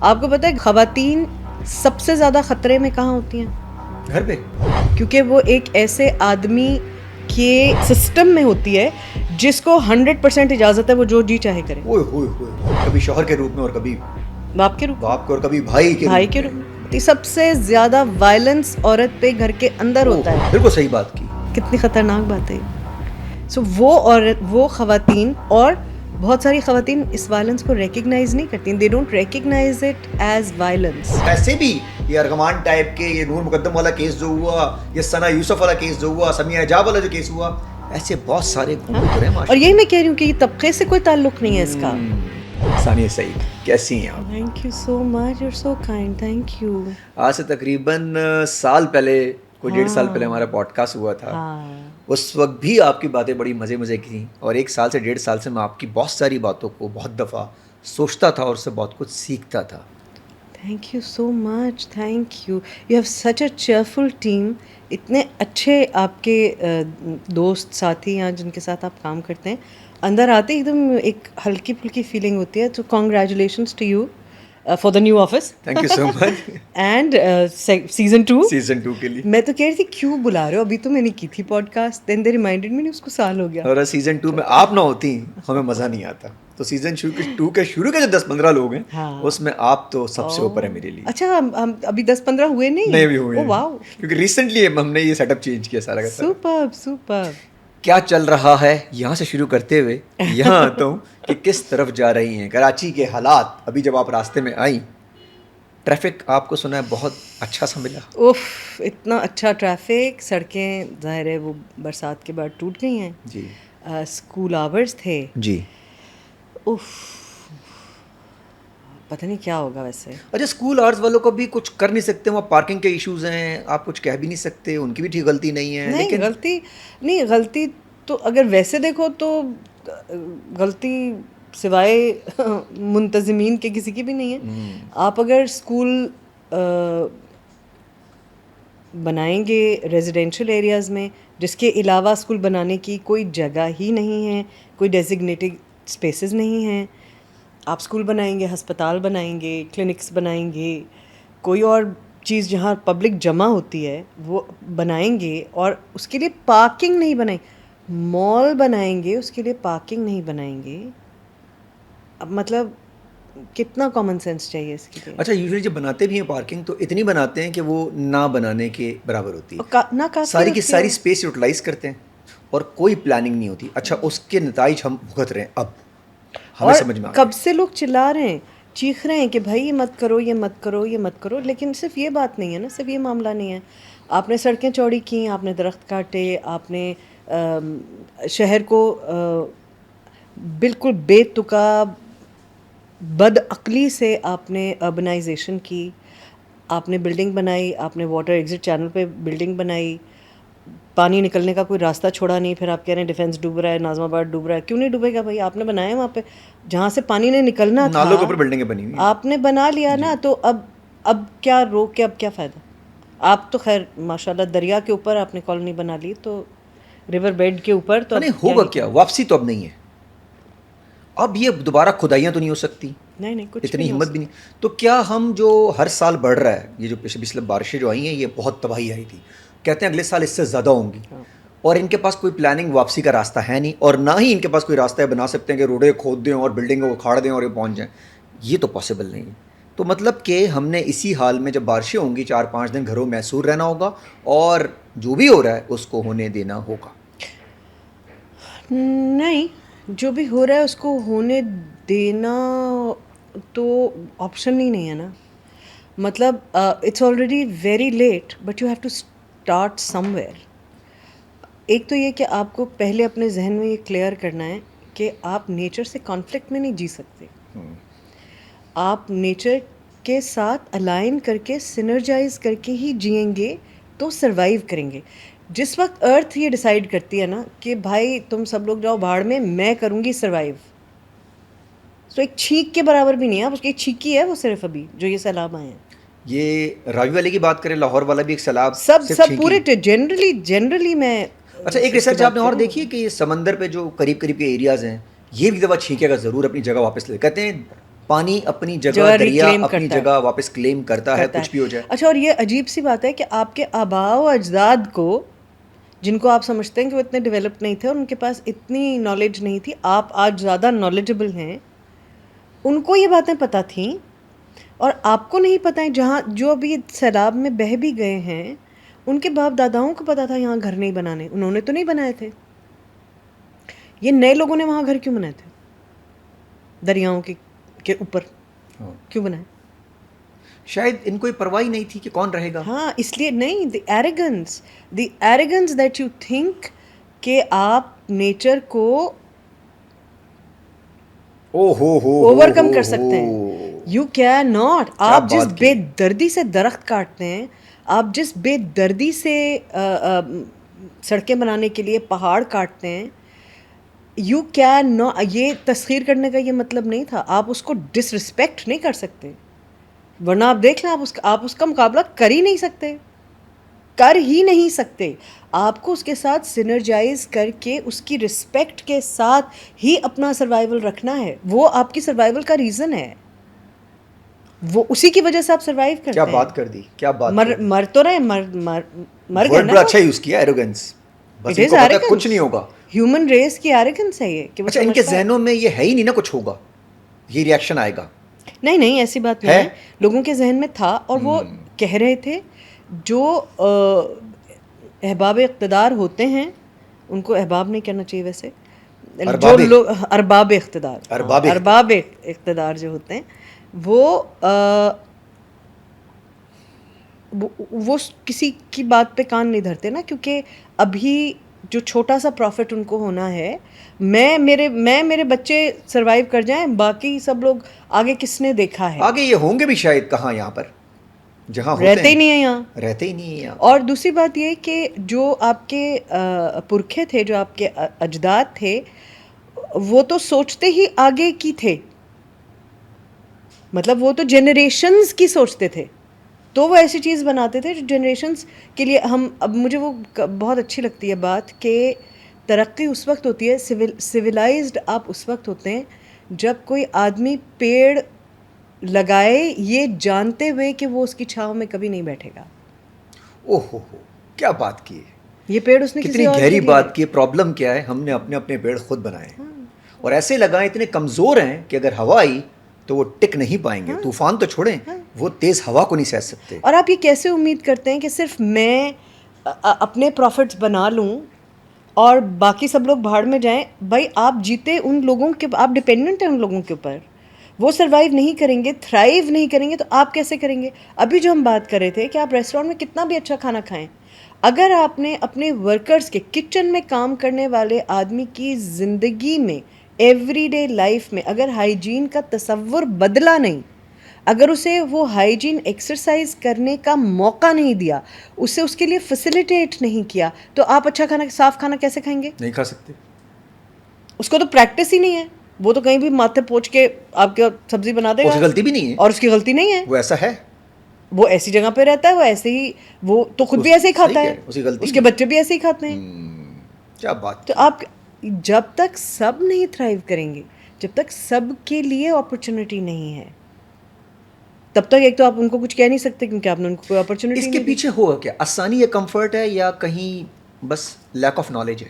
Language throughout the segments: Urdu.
آپ کو پتہ ہے خواتین سب سے زیادہ خطرے میں کہاں ہوتی ہیں؟ گھر پہ. کیونکہ وہ ایک ایسے آدمی کے سسٹم میں ہوتی ہے جس کو 100% اجازت ہے وہ جو جی چاہے کرے. کبھی شوہر کے روپ میں اور کبھی باپ کے روپ باپ کے اور کبھی بھائی کے روپ میں. سب سے زیادہ وائلنس عورت پہ گھر کے اندر ہوتا ہے. بالکل صحیح بات کی. کتنی خطرناک بات ہے. سو وہ خواتین اور بہت ساری خواتین اس وائلنس کو ریکگنائز نہیں کرتی. They don't recognise it as violence. ایسے بھی یہ ارغمان ٹائپ کے، یہ نور مقدم والا کیس جو ہوا، یہ ثنا یوسف والا کیس جو ہوا، سمیہ حجاب والا جو کیس ہوا، ایسے بہت سارے گزرے ہیں. اور یہی میں کہہ رہی ہوں کہ یہ طبقے سے کوئی تعلق نہیں ہے اس کا. ثانیہ سعید کیسی ہیں آپ؟ Thank you so much, you are so kind. Thank you. آج سے تقریباً سال پہلے، کوئی 1.5 سال پہلے ہمارا پوڈ کاسٹ ہوا تھا. اس وقت بھی آپ کی باتیں بڑی مزے کی تھیں، اور 1 سال سے 1.5 سال سے میں آپ کی بہت ساری باتوں کو بہت دفعہ سوچتا تھا اور اس سے بہت کچھ سیکھتا تھا. Thank you so much. Thank you. You have such a cheerful team. اتنے اچھے آپ کے دوست ساتھی ہیں جن کے ساتھ آپ کام کرتے ہیں. اندر آتے ایک دم ایک ہلکی پھلکی فیلنگ ہوتی ہے. تو congratulations to you for the new office. Thank you so much. And season 2 کے لیے میں تو کہہ رہی تھی کیوں بلا رہے ہو، ابھی تو میں نے کی تھی پوڈ کاسٹ. دین دے ریمائنڈیڈ می، اس کو سال ہو گیا. اور سیزن 2 میں آپ نہ ہوتی ہمیں مزہ نہیں آتا. تو سیزن 2 کے شروع کے جو 10-15 لوگ ہیں اس میں آپ تو سب سے اوپر ہے میرے لیے. اچھا ہم ابھی 10-15 ہوئے نہیں بھی ہوئے. واو. کیونکہ ریسنٹلی ہم نے یہ سیٹ اپ چینج کیا سارا کا سارا. سپر. کیا چل رہا ہے یہاں سے شروع کرتے ہوئے یہاں آتا ہوں کہ کس طرف جا رہی ہیں کراچی کے حالات. ابھی جب آپ راستے میں آئیں، ٹریفک آپ کو سنا ہے بہت اچھا سا ملا. اتنا اچھا ٹریفک. سڑکیں ظاہر ہے وہ برسات کے بعد ٹوٹ گئی ہیں. جی. اسکول آورز تھے. جی. پتہ نہیں کیا ہوگا ویسے. اچھا، اسکول آورز والوں کو بھی کچھ کر نہیں سکتے، وہاں پارکنگ کے ایشوز ہیں، آپ کچھ کہہ بھی نہیں سکتے، ان کی بھی ٹھیک غلطی نہیں ہے. نہیں غلطی تو اگر ویسے دیکھو تو غلطی سوائے منتظمین کے کسی کی بھی نہیں ہے. آپ اگر اسکول بنائیں گے ریزیڈینشیل ایریاز میں جس کے علاوہ اسکول بنانے کی کوئی جگہ ہی نہیں ہے، کوئی ڈیزگنیٹڈ اسپیسیز نہیں ہیں، آپ اسکول بنائیں گے، ہسپتال بنائیں گے، کلینکس بنائیں گے، کوئی اور چیز جہاں پبلک جمع ہوتی ہے وہ بنائیں گے، اور اس کے لیے پارکنگ نہیں بنائیں. مال بنائیں گے اس کے لیے پارکنگ نہیں بنائیں گے. اب مطلب کتنا کامن سینس چاہیے اس کے لیے. اچھا، یوزلی جب بناتے بھی ہیں پارکنگ تو اتنی بناتے ہیں کہ وہ نہ بنانے کے برابر ہوتی ہے. ساری کی ساری اسپیس یوٹیلائز کرتے ہیں اور کوئی پلاننگ نہیں ہوتی. اچھا، اس کے نتائج ہم بھگت رہے ہیں. اب ہمیں سمجھ میں کب سے لوگ چلا رہے ہیں، چیخ رہے ہیں کہ بھائی یہ مت کرو، یہ مت کرو، یہ مت کرو. لیکن صرف یہ بات نہیں ہے نا، صرف یہ معاملہ نہیں ہے. آپ نے سڑکیں چوڑی کی، آپ نے درخت کاٹے، آپ نے شہر کو بالکل بے تکا بد عقلی سے آپ نے اربنائزیشن کی. آپ نے بلڈنگ بنائی، آپ نے واٹر ایگزٹ چینل پہ بلڈنگ بنائی، پانی نکلنے کا کوئی راستہ چھوڑا نہیں. پھر آپ کہہ رہے ہیں ڈیفینس ڈوب رہا ہے، ناظم آباد ڈوب رہا ہے. کیوں نہیں ڈوبے گا بھائی؟ آپ نے بنایا وہاں پہ جہاں سے پانی نے نکلنا تھا، نالوں کے اوپر بلڈنگیں بنی ہوئی آپ نے بنا لیا نا. تو اب کیا روک کے اب کیا فائدہ؟ آپ تو خیر ماشاء اللہ دریا کے اوپر آپ نے کالونی بنا لی، تو ریور بیڈ کے اوپر تو نہیں ہوگا کیا. واپسی تو اب نہیں ہے. اب یہ دوبارہ کھدائیاں تو نہیں ہو سکتی، نہیں کچھ اتنی ہمت بھی نہیں. تو کیا ہم جو ہر سال بڑھ رہا ہے، یہ جو پچھلے بارشیں جو آئی ہیں یہ بہت تباہی آئی تھی، کہتے ہیں اگلے سال اس سے زیادہ ہوں گی، اور ان کے پاس کوئی پلاننگ واپسی کا راستہ ہے نہیں، اور نہ ہی ان کے پاس کوئی راستہ ہے بنا سکتے ہیں کہ روڈیں کھود دیں اور بلڈنگوں کو کھاڑ دیں اور یہ پہنچ جائیں. یہ تو پاسبل نہیں ہے. تو مطلب کہ ہم نے اسی حال میں جب بارشیں ہوں گی 4-5 دن گھروں میں محصور رہنا ہوگا، اور جو بھی ہو رہا ہے اس کو ہونے دینا ہوگا. نہیں، جو بھی ہو رہا ہے اس کو ہونے دینا تو آپشن ہی نہیں ہے نا. مطلب it's already very late but you have to start somewhere. ایک تو یہ کہ آپ کو پہلے اپنے ذہن میں یہ کلیئر کرنا ہے کہ آپ نیچر سے کانفلکٹ میں نہیں جی سکتے. آپ نیچر کے ساتھ الائن کر کے سنرجائز کر کے ہی جئیں گے تو سروائیو کریں گے. جس وقت ارتھ یہ ڈیسائیڈ کرتی ہے نا کہ بھائی تم سب لوگ جاؤ بھاڑ میں کروں گی سروائیو، تو ایک چھینک کے برابر بھی نہیں ہے. اس کی ایک چھینکی ہے وہ صرف ابھی جو یہ سیلاب آئے ہیں. یہ راوی والے کی بات کریں، لاہور والا بھی ایک سیلاب سب پورے جنرلی میں. اچھا، ایک ریسرچ آپ نے اور دیکھی ہے کہ یہ سمندر پہ جو قریب کے ایریاز ہیں یہ بھی دفعہ چھینکے گا ضرور، اپنی جگہ واپس لے. کہتے ہیں پانی اپنی جگہ جگہ دریا reclaim اپنی کرتا ہے. جگہ واپس کلیم کرتا ہے کچھ بھی ہو جائے. اچھا، اور یہ عجیب سی بات ہے کہ آپ کے آباء و اجداد کو، جن کو آپ سمجھتے ہیں کہ وہ اتنے ڈیولپ نہیں تھے اور ان کے پاس اتنی نالج نہیں تھی، آپ آج زیادہ نالجبل ہیں، ان کو یہ باتیں پتہ تھیں اور آپ کو نہیں پتہ ہے. جہاں جو ابھی سیلاب میں بہہ بھی گئے ہیں، ان کے باپ داداؤں کو پتہ تھا یہاں گھر نہیں بنانے، انہوں نے تو نہیں بنائے تھے. یہ نئے لوگوں نے وہاں گھر کیوں بنائے تھے؟ دریاؤں کے اوپر کیوں بنائے؟ شاید ان کو یہ پرواہ نہیں تھی کہ کون رہے گا. ہاں، اس لیے نہیں. دی ایروگنس دیٹ یو تھنک کہ آپ نیچر کو او ہو اوور کم کر سکتے ہیں. You can not. آپ جس بے دردی سے درخت کاٹتے ہیں، آپ جس بے دردی سے سڑکیں بنانے کے لیے پہاڑ کاٹتے ہیں، یو کین ناٹ. یہ تسخیر کرنے کا یہ مطلب نہیں تھا. آپ اس کو ڈس رسپیکٹ نہیں کر سکتے، ورنہ آپ دیکھ لیں آپ اس کا مقابلہ کر ہی نہیں سکتے، کر ہی نہیں سکتے. آپ کو اس کے ساتھ سنرجائز کر کے اس کی رسپیکٹ کے ساتھ ہی اپنا سروائیول رکھنا ہے. وہ آپ کی سروائیول کا ریزن ہے، وہ اسی کی وجہ سے آپ سروائیو کرتے ہیں. کیا بات کر دی، کیا بات مر تو رہے، مر گئے ورڈ نا. بڑا اچھا یوز کیا، ایروگنس. بس اٹ ان از کو پتا ہے ایروگنس. کچھ نہیں ہوگا. ہیومن ریس کی ایروگنس ہے یہ کہ وہ اچھا، ان کے سمجھتا ہے. ذہنوں میں یہ ہے ہی نہیں نا کچھ ہوگا، یہ ریئیکشن آئے گا. نہیں ایسی بات نہیں ہے. لوگوں کے ذہن میں تھا اور وہ کہہ رہے تھے. جو احباب اقتدار ہوتے ہیں، ان کو احباب نہیں کہنا چاہیے ویسے، جو لوگ ارباب اقتدار جو ہوتے ہیں، وہ کسی کی بات پہ کان نہیں دھرتے نا. کیونکہ ابھی جو چھوٹا سا پروفٹ ان کو ہونا ہے، میرے بچے سروائیو کر جائیں، باقی سب لوگ آگے کس نے دیکھا ہے. آگے یہ ہوں گے بھی شاید کہاں، یہاں پر جہاں ہوتے رہتے ہی نہیں ہیں یہاں. رہتے ہی نہیں ہیں یہاں. اور دوسری بات یہ کہ جو آپ کے پرکھے تھے، جو آپ کے اجداد تھے، وہ تو سوچتے ہی آگے کی تھے. مطلب وہ تو جنریشنز کی سوچتے تھے، تو وہ ایسی چیز بناتے تھے جو جنریشنز کے لیے اب مجھے وہ بہت اچھی لگتی ہے بات کہ ترقی اس وقت ہوتی ہے، سویلائزڈ آپ اس وقت ہوتے ہیں جب کوئی آدمی پیڑ لگائے یہ جانتے ہوئے کہ وہ اس کی چھاؤں میں کبھی نہیں بیٹھے گا. اوہ ہو کیا بات کی ہے، یہ پیڑ اس نے کتنی گہری بات کی ہے. پرابلم کیا ہے، ہم نے اپنے اپنے پیڑ خود بنائے اور ایسے لگائے اتنے کمزور ہیں کہ اگر ہوا آئی تو وہ ٹک نہیں پائیں گے. طوفان تو چھوڑیں، وہ تیز ہوا کو نہیں سہ سکتے. اور آپ یہ کیسے امید کرتے ہیں کہ صرف میں اپنے پروفٹس بنا لوں اور باقی سب لوگ بھاڑ میں جائیں؟ بھائی آپ جیتے ان لوگوں کے، آپ ڈپینڈنٹ ہیں ان لوگوں کے اوپر. وہ سروائیو نہیں کریں گے، تھرائیو نہیں کریں گے، تو آپ کیسے کریں گے؟ ابھی جو ہم بات کر رہے تھے کہ آپ ریسٹورینٹ میں کتنا بھی اچھا کھانا کھائیں، اگر آپ نے اپنے ورکرز کے، کچن میں کام کرنے والے آدمی کی زندگی میں، ایوری ڈے لائف میں اگر ہائیجین کا تصور بدلا نہیں، اگر اسے وہ ہائیجین ایکسرسائز کرنے کا موقع نہیں دیا، اسے اس کے لیے فیسیلیٹیٹ نہیں کیا، تو آپ اچھا کھانا، صاف کھانا کیسے کھائیں گے؟ نہیں کھا سکتے. اس کو تو پریکٹس ہی نہیں ہے. وہ تو کہیں بھی ماتھے پوچھ کے آپ کے سبزی بنا دے گا، اس کی غلطی بھی نہیں ہے، اور اس کی غلطی نہیں ہے. وہ ایسا ہے، وہ ایسی جگہ پہ رہتا ہے، وہ ایسے ہی، وہ تو خود بھی ایسے ہی کھاتا ہے، اس کے بچے بھی ایسے ہی کھاتے ہیں. کیا بات. تو آپ جب تک سب نہیں تھرائیو کریں گے، جب تک سب کے لیے اپرچونٹی نہیں ہے، تب تک ایک تو آپ ان کو کچھ کہہ نہیں سکتے کیونکہ آپ نے ان کو کوئی اپرچونٹی اس نہیں کے دی. پیچھے ہوا کیا؟ آسانی یا کمفرٹ ہے، یا کہیں بس لیک آف نالج ہے؟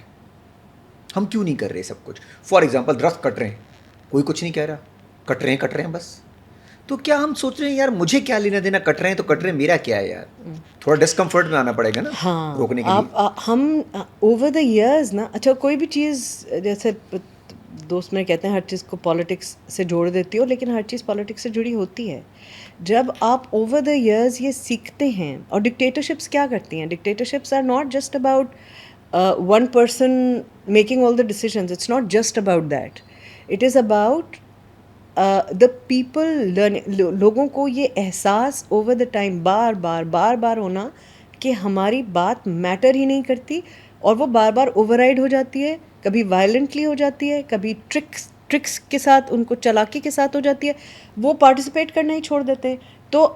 ہم کیوں نہیں کر رہے سب کچھ؟ فار ایگزامپل درخت کٹ رہے ہیں، کوئی کچھ نہیں کہہ رہا، کٹ رہے ہیں بس. تو کیا ہم سوچ رہے ہیں یار مجھے کیا لینا دینا، کٹ رہے ہیں تو کٹ رہے ہیں، میرا کیا ہے یار؟ تھوڑا ڈسکمفرٹ میں آنا پڑے گا نا روکنے کے لیے. ہم اوور دا ایئرز نا، اچھا کوئی بھی چیز، جیسے دوست میں کہتے ہیں ہر چیز کو پالیٹکس سے جوڑ دیتی ہو، لیکن ہر چیز پالیٹکس سے جڑی ہوتی ہے. جب آپ اوور دا ایئرز یہ سیکھتے ہیں، اور ڈکٹیٹرشپس کیا کرتی ہیں، dictatorships are not just about one person making all the decisions, it's not just about that, it is about the people learning. لوگوں کو یہ احساس اوور دا ٹائم بار بار ہونا کہ ہماری بات میٹر ہی نہیں کرتی، اور وہ بار بار اوور رائڈ ہو جاتی ہے، کبھی وائلنٹلی ہو جاتی ہے، کبھی ٹرکس کے ساتھ، ان کو چالاکی کے ساتھ ہو جاتی ہے، وہ پارٹیسپیٹ کرنا ہی چھوڑ دیتے ہیں. تو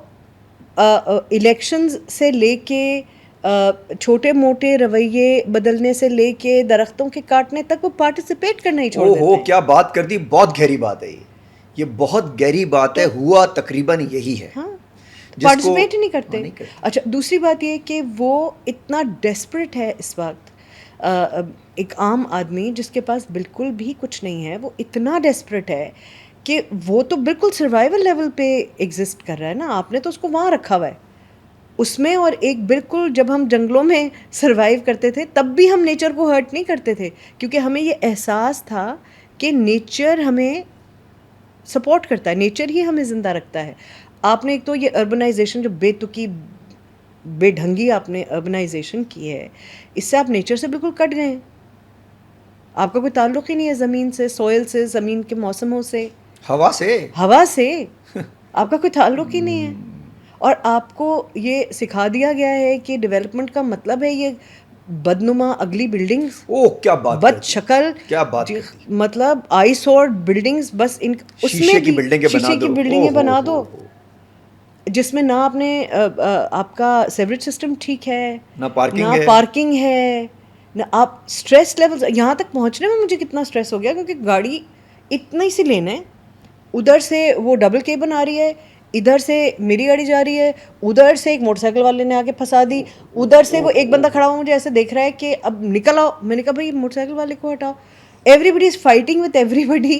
الیکشنز سے لے کے چھوٹے موٹے رویے بدلنے سے لے کے درختوں کے کاٹنے تک وہ پارٹیسپیٹ کرنا ہی چھوڑ دیتے ہیں. کیا بات کر دی، بہت گہری بات ہے یہ. یہ بہت گہری بات ہے, ہوا تقریباً یہی ہے. ہاں جس کو پارٹیسپیٹ ہی نہیں کرتے. نہیں کرتے. اچھا دوسری بات یہ کہ وہ اتنا ڈیسپریٹ ہے اس وقت, ایک عام آدمی جس کے پاس بالکل بھی کچھ نہیں ہے, وہ اتنا ڈیسپریٹ ہے کہ وہ تو بالکل سروائیول لیول پہ ایگزسٹ کر رہا ہے نا. آپ نے تو اس کو وہاں رکھا ہوا ہے اس میں, اور ایک بالکل جب ہم جنگلوں میں سروائیو کرتے تھے تب بھی ہم نیچر کو ہرٹ نہیں کرتے تھے, کیونکہ ہمیں یہ احساس تھا کہ نیچر ہمیں سپورٹ کرتا ہے, نیچر ہی ہمیں زندہ رکھتا ہے. آپ نے ایک تو یہ اربنائزیشن جو بے تکی بے ڈھنگی آپ نے اربنائزیشن کی ہے, اس سے آپ نیچر سے بالکل کٹ گئے ہیں. آپ کا کوئی تعلق ہی نہیں ہے زمین سے, سوئل سے, زمین کے موسموں سے, ہوا سے آپ کا کوئی تعلق ہی نہیں ہے. اور آپ کو یہ سکھا دیا گیا ہے کہ ڈیولپمنٹ کا مطلب ہے یہ بدنما اگلی بلڈنگز, کیا بات بد شکل, کیا بات کرتی, مطلب آئی سورڈ بلڈنگز, بس ان اس میں شیشے کی بھی بلڈنگیں بنا شیشے دو, کی بلڈنگیں بنا دو جس میں نہ آپ نے آپ کا سیوریج سسٹم ٹھیک ہے, نہ پارکنگ ہے, نہ آپ اسٹریس لیول. یہاں تک پہنچنے میں مجھے کتنا اسٹریس ہو گیا کیونکہ گاڑی اتنی سی لین ہے, ادھر سے وہ ڈبل کیبن آ رہی ہے, ادھر سے میری گاڑی جا رہی ہے, ادھر سے ایک موٹر سائیکل والے نے آ کے پھنسا دی, ادھر سے وہ ایک بندہ کھڑا ہوا مجھے ایسے دیکھ رہا ہے کہ اب نکل آؤ. میں نے کہا بھائی موٹر سائیکل والے کو ہٹاؤ. Everybody is fighting with everybody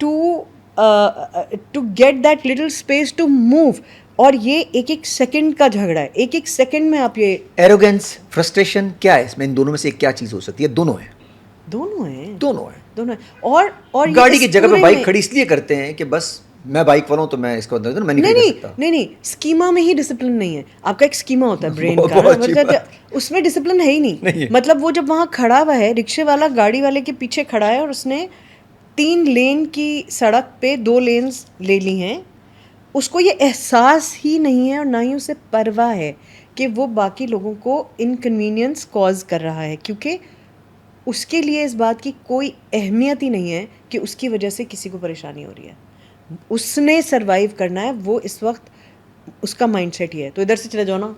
to get that little space to move. اور یہ ایک ایک سیکنڈ کا جھگڑا ہے, ایک ایک سیکنڈ میں آپ یہ ایروگینس, فرسٹریشن کیا ہے اس میں, ان دونوں میں سے کیا چیز ہو سکتی ہے؟ دونوں ہیں. اور گاڑی کی جگہ پہ بائک کھڑی اس لیے کرتے ہیں کہ بس میں بائک والا ہوں تو میں اس کو اندر میں نہیں کر سکتا. نہیں اسکیما میں ہی ڈسپلن نہیں ہے. آپ کا ایک اسکیما ہوتا ہے برین کا, اس میں ڈسپلن ہے ہی نہیں. مطلب وہ جب وہاں کھڑا ہوا ہے, رکشے والا گاڑی والے کے پیچھے کھڑا ہے اور اس نے 3 لین کی سڑک پہ 2 لینز لے لی ہیں, اس کو یہ احساس ہی نہیں ہے اور نہ ہی اسے پرواہ ہے کہ وہ باقی لوگوں کو انکنوینئنس کاز کر رہا ہے, کیونکہ اس کے لیے اس بات کی کوئی اہمیت ہی نہیں ہے کہ اس کی وجہ سے کسی کو پریشانی ہو رہی ہے. اس نے سروائیو کرنا ہے, وہ اس وقت اس کا مائنڈ سیٹ ہی ہے. تو ادھر سے چلے جاؤ نا.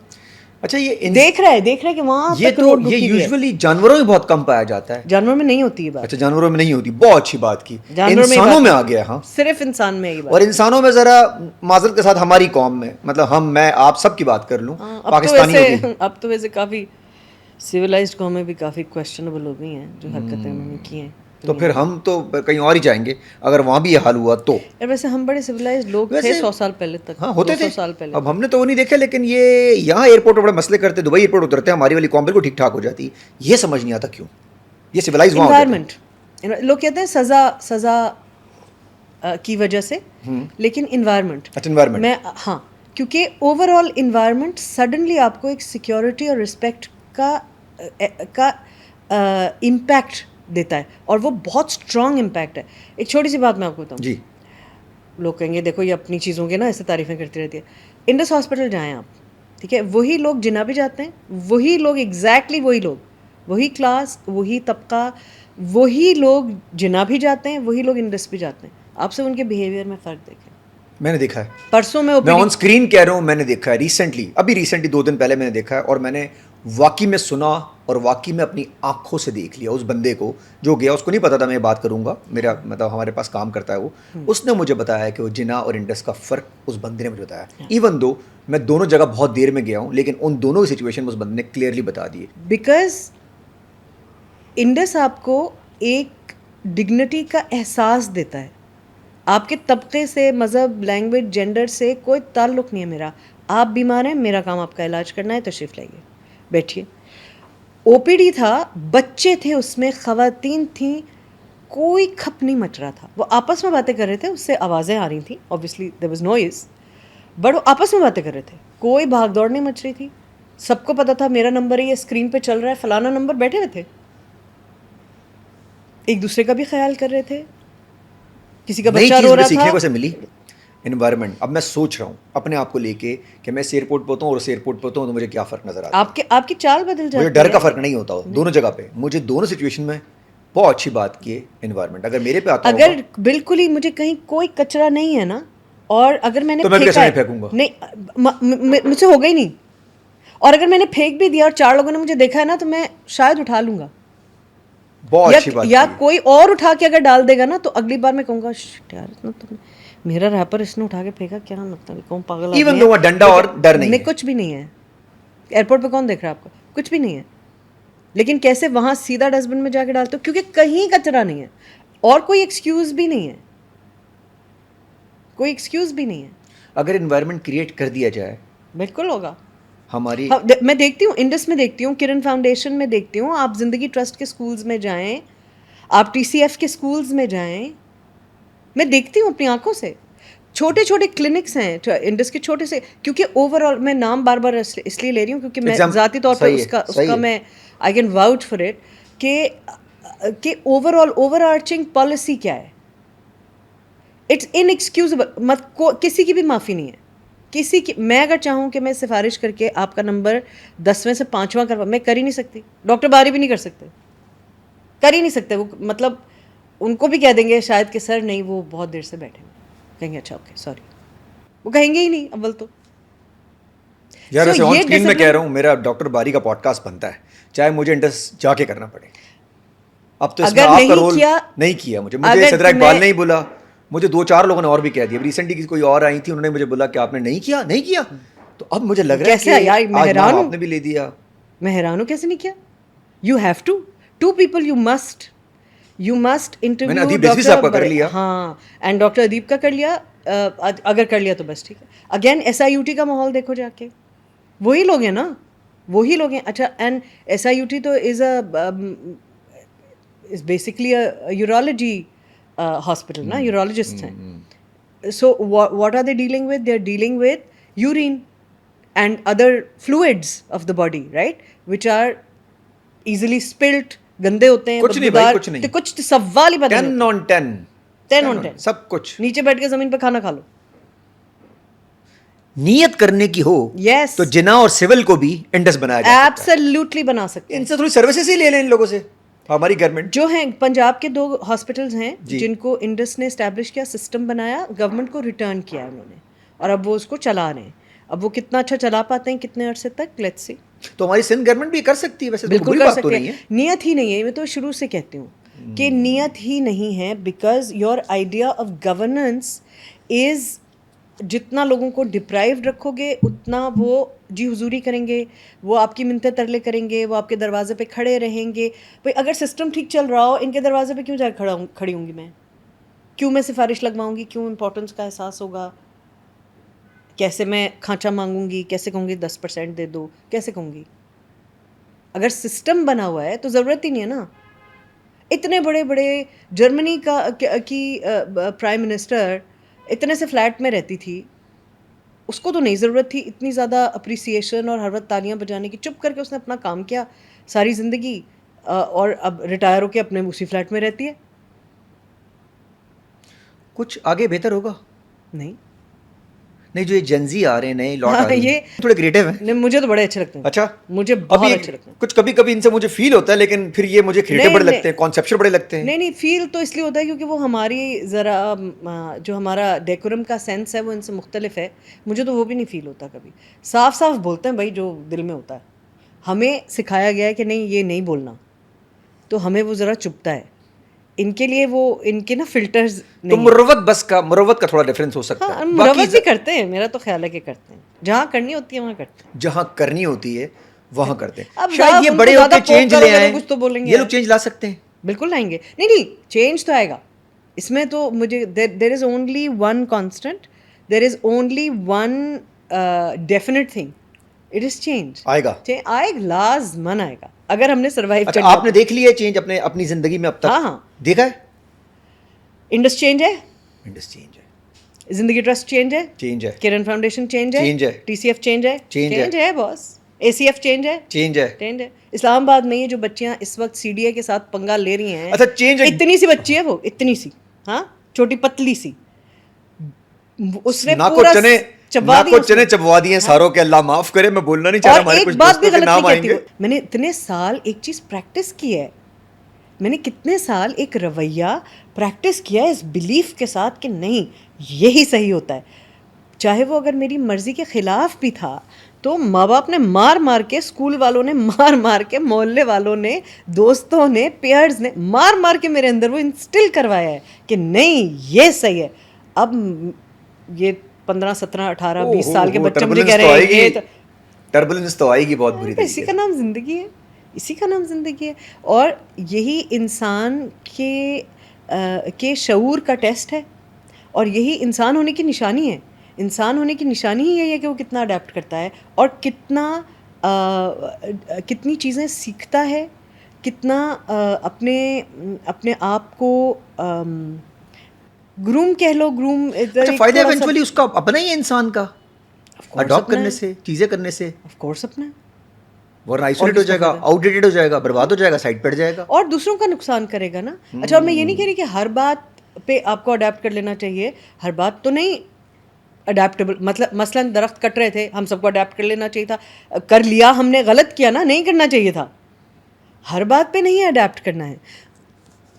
اچھا یہ دیکھ رہا ہے کہ وہاں تک روڈ رکی ہوئی ہے. یوزولی جانوروں میں بہت کم پایا جاتا ہے. جانوروں میں نہیں ہوتی ہے بات. اچھا جانوروں میں نہیں ہوتی, بہت اچھی بات کی. انسانوں میں آ گیا. ہاں صرف انسان میں یہ بات. اور انسانوں میں ذرا معذرت کے ساتھ ہماری قوم میں, مطلب میں آپ سب کی بات کر لوں, پاکستانی اب تو ویسے کافی سویلائزڈ قومیں بھی کافی کویسچنبل ہو گئی ہیں جو حرکتیں انہوں نے کی ہیں. تو پھر ہم تو کہیں اور ہی جائیں گے اگر وہاں بھی یہ حال ہوا تو. ویسے ہم بڑے سویلائزڈ لوگ تھے 100 سال پہلے تک. ہاں ہوتے تھے. 200 سال پہلے. اب ہم نے تو وہ نہیں دیکھا, لیکن یہ یہاں ایئرپورٹ بڑے مسئلے کرتے, دبئی ایئرپورٹ اترتے ہیں, ہماری والی قوم بالکل ٹھیک ٹھاک ہو جاتی. یہ سمجھ نہیں آتا کیوں یہ سویلائز وہاں انوائرمنٹ. لوگ کہتے ہیں سزا کی وجہ سے, لیکن انوائرمنٹ میں ہاں, کیونکہ اوور آل انوائرمنٹ سڈنلی آپ کو ایک سیکیورٹی اور رسپیکٹ کا امپیکٹ دیتا ہے, اور وہ بہت اسٹرانگ امپیکٹ ہے. ایک چھوٹی سی بات میں آپ کو بتاؤں. جی لوگ کہیں گے دیکھو یہ اپنی چیزوں کے نا ایسے تعریفیں کرتی رہتی ہے. انڈس ہاسپٹل جائیں آپ, ٹھیک ہے, وہی لوگ جناح بھی جاتے ہیں, وہی لوگ ایگزیکٹلی وہی لوگ, وہی کلاس, وہی طبقہ, وہی لوگ جناح بھی جاتے ہیں, وہی لوگ انڈس بھی جاتے ہیں. آپ سے ان کے بیہیویئر میں فرق دیکھیں. میں نے دیکھا ہے, پرسوں میں آن اسکرین کہہ رہا ہوں, میں نے دیکھا ہے ریسنٹلی 2 دن پہلے میں نے دیکھا ہے, اور میں نے واقعی میں سنا اور واقعی میں اپنی آنکھوں سے دیکھ لیا. اس بندے کو جو گیا, اس کو نہیں پتا تھا میں بات کروں گا, میرا مطلب ہمارے پاس کام کرتا ہے وہ, اس نے مجھے بتایا کہ وہ جناح اور انڈس کا فرق اس بندے نے مجھے بتایا. ایون دو میں دونوں جگہ بہت دیر میں گیا ہوں, لیکن ان دونوں کی سچویشن اس بندے نے کلیئرلی بتا دیے. بیکاز انڈس آپ کو ایک ڈگنیٹی کا احساس دیتا ہے. آپ کے طبقے سے, مذہب, لینگویج, جینڈر سے کوئی تعلق نہیں ہے میرا. آپ بیمار ہیں, میرا کام آپ کا علاج کرنا ہے, تشریف لائیے, بیٹھیے. او پی ڈی تھا, بچے تھے اس میں, خواتین تھیں, کوئی کھپ نہیں مچ رہا تھا. وہ آپس میں باتیں کر رہے تھے, اس سے آوازیں آ رہی تھیں, obviously there was noise, but وہ آپس میں باتیں کر رہے تھے, کوئی بھاگ دوڑ نہیں مچ رہی تھی. سب کو پتا تھا میرا نمبر ہے, یہ اسکرین پہ چل رہا ہے, فلانا نمبر, بیٹھے ہوئے تھے, ایک دوسرے کا بھی خیال کر رہے تھے. کسی کا بچہ رو رہا تھا. سیکھنے کو سے ملی انوائرمنٹ. اب میں سوچ رہا ہوں اپنے آپ کو لے کے کہ میں اس ایئرپورٹ پہ ہوتا ہوں اور اس ایئرپورٹ پہ ہوتا ہوں, تو مجھے کیا فرق نظر آتا ہے. آپ کی چال بدل جاتی ہے. مجھے ڈر کا فرق نہیں ہوتا دونوں جگہ پہ. مجھے دونوں سچویشن میں بہت اچھی بات کی ہے انوائرمنٹ. اگر میرے پہ آتا اگر بالکل ہی مجھے کہیں کوئی کچرا نہیں ہے نا, اور اگر میں نے تو میں کیسے نہیں پھینکوں گا, نہیں مجھ سے ہوگا ہی نہیں. اور اگر میں نے پھینک بھی دیا اور 4 لوگوں نے مجھے دیکھا ہے نا, تو میں شاید اٹھا لوں گا. بہت اچھی بات یا کوئی اور اٹھا کے اگر ڈال دے گا نا تو اگلی بار میں کہوں گا یار اتنا تم میرا ریپر اس نے اٹھا کے پھینکا, کیا مطلب کون پاگل آدمی ہے. ایون دو وہ ڈنڈا اور ڈر نہیں ہے. کچھ بھی نہیں ہے. ایئرپورٹ پہ کون دیکھ رہا ہے آپ کو, کچھ بھی نہیں ہے. لیکن کیسے وہاں سیدھا ڈسٹ بن میں جا کے ڈالتے ہو, کیونکہ کہیں کچرا نہیں ہے اور کوئی ایکسکیوز بھی نہیں ہے, کوئی ایکسکیوز بھی نہیں ہے. اگر انوائرمنٹ کریٹ کر دیا جائے بالکل ہوگا. ہماری میں دیکھتی ہوں انڈس میں دیکھتی ہوں, کرن فاؤنڈیشن میں دیکھتی ہوں, آپ زندگی ٹرسٹ کے اسکولز میں جائیں, آپ ٹی سی ایف کے اسکولز میں جائیں, میں دیکھتی ہوں اپنی آنکھوں سے. چھوٹے چھوٹے کلینکس ہیں انڈس کے چھوٹے سے, کیونکہ اوور آل میں نام بار بار اس لیے لے رہی ہوں کیونکہ میں ذاتی طور پہ اس کا میں I can watch for it کہ اوور آرچنگ پالیسی کیا ہے. اٹس ان ایکسکیوزبل, کسی کی بھی معافی نہیں ہے کسی کی. میں اگر چاہوں کہ میں سفارش کر کے آپ کا نمبر 10ویں سے 5واں کروا, میں کر ہی نہیں سکتی. ڈاکٹر باری بھی نہیں کر سکتے, کر ہی نہیں سکتے. وہ مطلب ان کو بھی کہہ دیں گے شاید کہ سر نہیں وہ بہت دیر سے بیٹھے ہیں, کہیں گے اچھا اوکے سوری, وہ کہیں گے ہی نہیں اول تو. یار ویسے آن اسکرین میں کہہ رہا ہوں, میرا ڈاکٹر باری کا پوڈ کاسٹ بنتا ہے, چاہے مجھے انڈس جا کے کرنا پڑے. اب تو اس میں آپ کا رول نہیں کیا. مجھے صدر اقبال نہیں بولا, مجھے 2-4 لوگوں نے اور بھی کہہ دیا. ریسنٹلی کوئی اور آئی تھی, انہوں نے مجھے بولا کہ آپ نے نہیں کیا. تو اب مجھے لگ رہا ہے کہ آج نام آپ نے بھی لے دیا. میں حیران ہوں کیسے نہیں کیا. You have to people you must interview doctor, ہاں, اینڈ ڈاکٹر ادیب کا کر لیا, اگر کر لیا تو بس ٹھیک ہے. اگین SIUT کا ماحول دیکھو جا کے, وہی لوگ ہیں نا, وہی لوگ ہیں. اچھا, اینڈ SIUT تو از بیسکلی یورولوجی ہاسپٹل نا, یورولوجسٹ ہیں. So what are they dealing with? They're dealing with urine and other fluids of the body, right? Which are easily spilt, گندے ہوتے ہیں, کچھ نہیں بھائی, کچھ نہیں, کچھ سوال ہی بدل 10 on 10 10 on 10 سب کچھ. نیچے بیٹھ کے زمین پہ کھانا کھا لو. نیت کرنے کی ہو یس تو جنا اور سول کو بھی انڈس بنایا جا سکتا ہے. ایبسلیوٹلی بنا سکتے ہیں. ان سے تھوڑی سروسز ہی لے لیں ان لوگوں سے. ہماری گورنمنٹ جو ہیں پنجاب کے 2 ہاسپٹلز ہیں جن کو انڈس نے اسٹیبلش کیا, سسٹم بنایا, گورنمنٹ کو ریٹرن کیا انہوں نے, اور اب وہ اس کو چلا رہے ہیں. اب وہ کتنا اچھا چلا پاتے ہیں کتنے عرصے تک, لیٹس سی. تو ہماری سندھ گورنمنٹ بھی کر سکتی ہے ویسے, بالکل کر سکتے ہیں. نیت ہی نہیں ہے, میں تو شروع سے کہتی ہوں کہ نیت ہی نہیں ہے, because your idea of governance is, جتنا لوگوں کو ڈپرائیوڈ رکھو گے اتنا وہ جی حضوری کریں گے, وہ آپ کی منتیں ترلے کریں گے, وہ آپ کے دروازے پہ کھڑے رہیں گے. بھائی اگر سسٹم ٹھیک چل رہا ہو, ان کے دروازے پہ کیوں جا کے کھڑی ہوں گی میں, کیوں میں سفارش لگواؤں گی, کیوں امپورٹنس کا احساس ہوگا, کیسے میں کھانچا مانگوں گی, کیسے کہوں گی 10% دے دو, کیسے کہوں گی. اگر سسٹم بنا ہوا ہے تو ضرورت ہی نہیں ہے نا. اتنے بڑے بڑے جرمنی کی پرائم منسٹر اتنے سے فلیٹ میں رہتی تھی, اس کو تو نہیں ضرورت تھی اتنی زیادہ اپریسیشن اور ہر وقت تالیاں بجانے کی. چپ کر کے اس نے اپنا کام کیا ساری زندگی, اور اب ریٹائر ہو کے اپنے اسی فلیٹ میں رہتی ہے. کچھ آگے بہتر ہوگا نہیں, جو یہ جنزی آ رہے ہیں نئے لاٹ آ رہے ہیں, تھوڑے کریٹو ہیں. مجھے تو بڑے اچھے لگتے ہیں. اچھا, مجھے بہت اچھے لگتے ہیں. کچھ کبھی کبھی ان سے مجھے فیل ہوتا ہے, لیکن پھر یہ مجھے کریٹو بڑے لگتے ہیں, کانسیپچل بڑے لگتے ہیں. نہیں, فیل تو اس لیے ہوتا ہے کیونکہ وہ ہماری ذرا جو ہمارا ڈیکورم کا سینس ہے وہ ان سے مختلف ہے. مجھے تو وہ بھی نہیں فیل ہوتا کبھی. صاف بولتے ہیں بھائی جو دل میں ہوتا ہے. ہمیں سکھایا گیا ہے کہ نہیں یہ نہیں بولنا, تو ہمیں وہ ذرا چبھتا ہے. ان کے لیے وہ ان کے نا فلٹرز نہیں. تو مروت کا تھوڑا ڈفرینس ہو سکتا ہے. مروت بھی کرتے ہیں, میرا تو خیال ہے کہ کرتے ہیں, جہاں کرنی ہوتی ہے وہاں کرتے ہیں, جہاں کرنی ہوتی ہے وہاں کرتے ہیں. شاید یہ بڑے ہو کے چینج لے آئیں, کچھ تو بولیں گے, یہ لوگ چینج لا سکتے ہیں. بالکل لائیں گے. نہیں چینج تو آئے گا اس میں. تو مجھے there is only one constant, there is only one definite thing, it is change. آئے گا لازمن آئے گا اگر ہم نے سروائیو کر لیا. آپ نے دیکھ لیا چینج اپنی زندگی میں اب تک؟ ہاں دیکھا ہے. انڈس چینج ہے, انڈس چینج ہے, زندگی ٹرسٹ چینج ہے, چینج ہے, کرن فاؤنڈیشن چینج ہے, TCF چینج ہے, چینج ہے باس, ACF چینج ہے, چینج ہے, چینج ہے. اسلام آباد میں یہ جو بچیاں اس وقت CDA کے ساتھ پنگا لے رہی ہیں, اچھا چینج اتنی سی بچی ہے وہ, اتنی سی, ہاں چھوٹی پتلی سی, اس نے پورا چنے چبوا دیے ساروں کے. اللہ معاف کرے, میں بولنا نہیں چاہ رہا, ہمارے کچھ دوستوں کے نام آئیں گے. میں نے اتنے سال ایک چیز پریکٹس کی ہے, میں نے کتنے سال ایک رویہ پریکٹس کیا ہے اس بلیف کے ساتھ کہ نہیں یہی صحیح ہوتا ہے, چاہے وہ اگر میری مرضی کے خلاف بھی تھا تو ماں باپ نے مار مار کے, اسکول والوں نے مار مار کے, محلے والوں نے, دوستوں نے, پیئرز نے مار مار کے میرے اندر وہ انسٹل کروایا ہے کہ نہیں یہ صحیح ہے. اب یہ 15, 17, 18, 20 سال کے بچے مجھے کہہ رہے ہیں یہ ٹربولنس تو آئے گی بہت بری اسی کا نام زندگی ہے, اسی کا نام زندگی ہے. اور یہی انسان کے شعور کا ٹیسٹ ہے, اور یہی انسان ہونے کی نشانی ہے. انسان ہونے کی نشانی ہی یہی ہے کہ وہ کتنا اڈیپٹ کرتا ہے اور کتنی چیزیں سیکھتا ہے, کتنا اپنے آپ کو گروم کہہ لو, گروم. اچھا, فائدہ ایونچولی اس کا اپنا ہی ہے انسان کا, اڈاپٹ کرنے سے, چیزیں کرنے سے. آف کورس اپنا ہے, ورنہ آئسولیٹ ہو جائے گا, آؤٹ ڈیٹڈ ہو جائے گا, برباد ہو جائے گا, سائڈ پڑ جائے گا, اور دوسروں کا نقصان کرے گا نا. اچھا, اور میں یہ نہیں کہہ رہی کہ ہر بات پہ آپ کو اڈیپٹ کر لینا چاہیے, ہر بات تو نہیں اڈیپٹیبل. مطلب مثلاً درخت کٹ رہے تھے, ہم سب کو اڈیپٹ کر لینا چاہیے تھا, کر لیا ہم نے, غلط کیا نا, نہیں کرنا چاہیے تھا. ہر بات پہ نہیں اڈیپٹ کرنا ہے,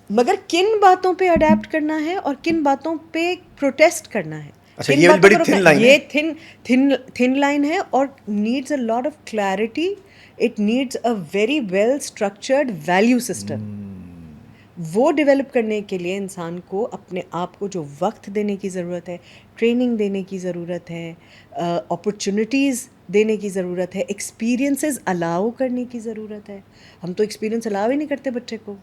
مگر کن باتوں پہ اڈیپٹ کرنا ہے اور کن باتوں پہ پروٹیسٹ کرنا ہے. اچھا, یہ بڑی تھن لائن ہے, یہ تھن لائن ہے, اور needs a lot of clarity. It needs a very well structured value system. وہ ڈیولپ کرنے کے لیے انسان کو اپنے آپ کو جو وقت دینے کی ضرورت ہے, ٹریننگ دینے کی ضرورت ہے, اپرچونیٹیز دینے کی ضرورت ہے, ایکسپیرینسز الاؤ کرنے کی ضرورت ہے. ہم تو ایکسپیرینس الاؤ ہی نہیں کرتے بچے کو,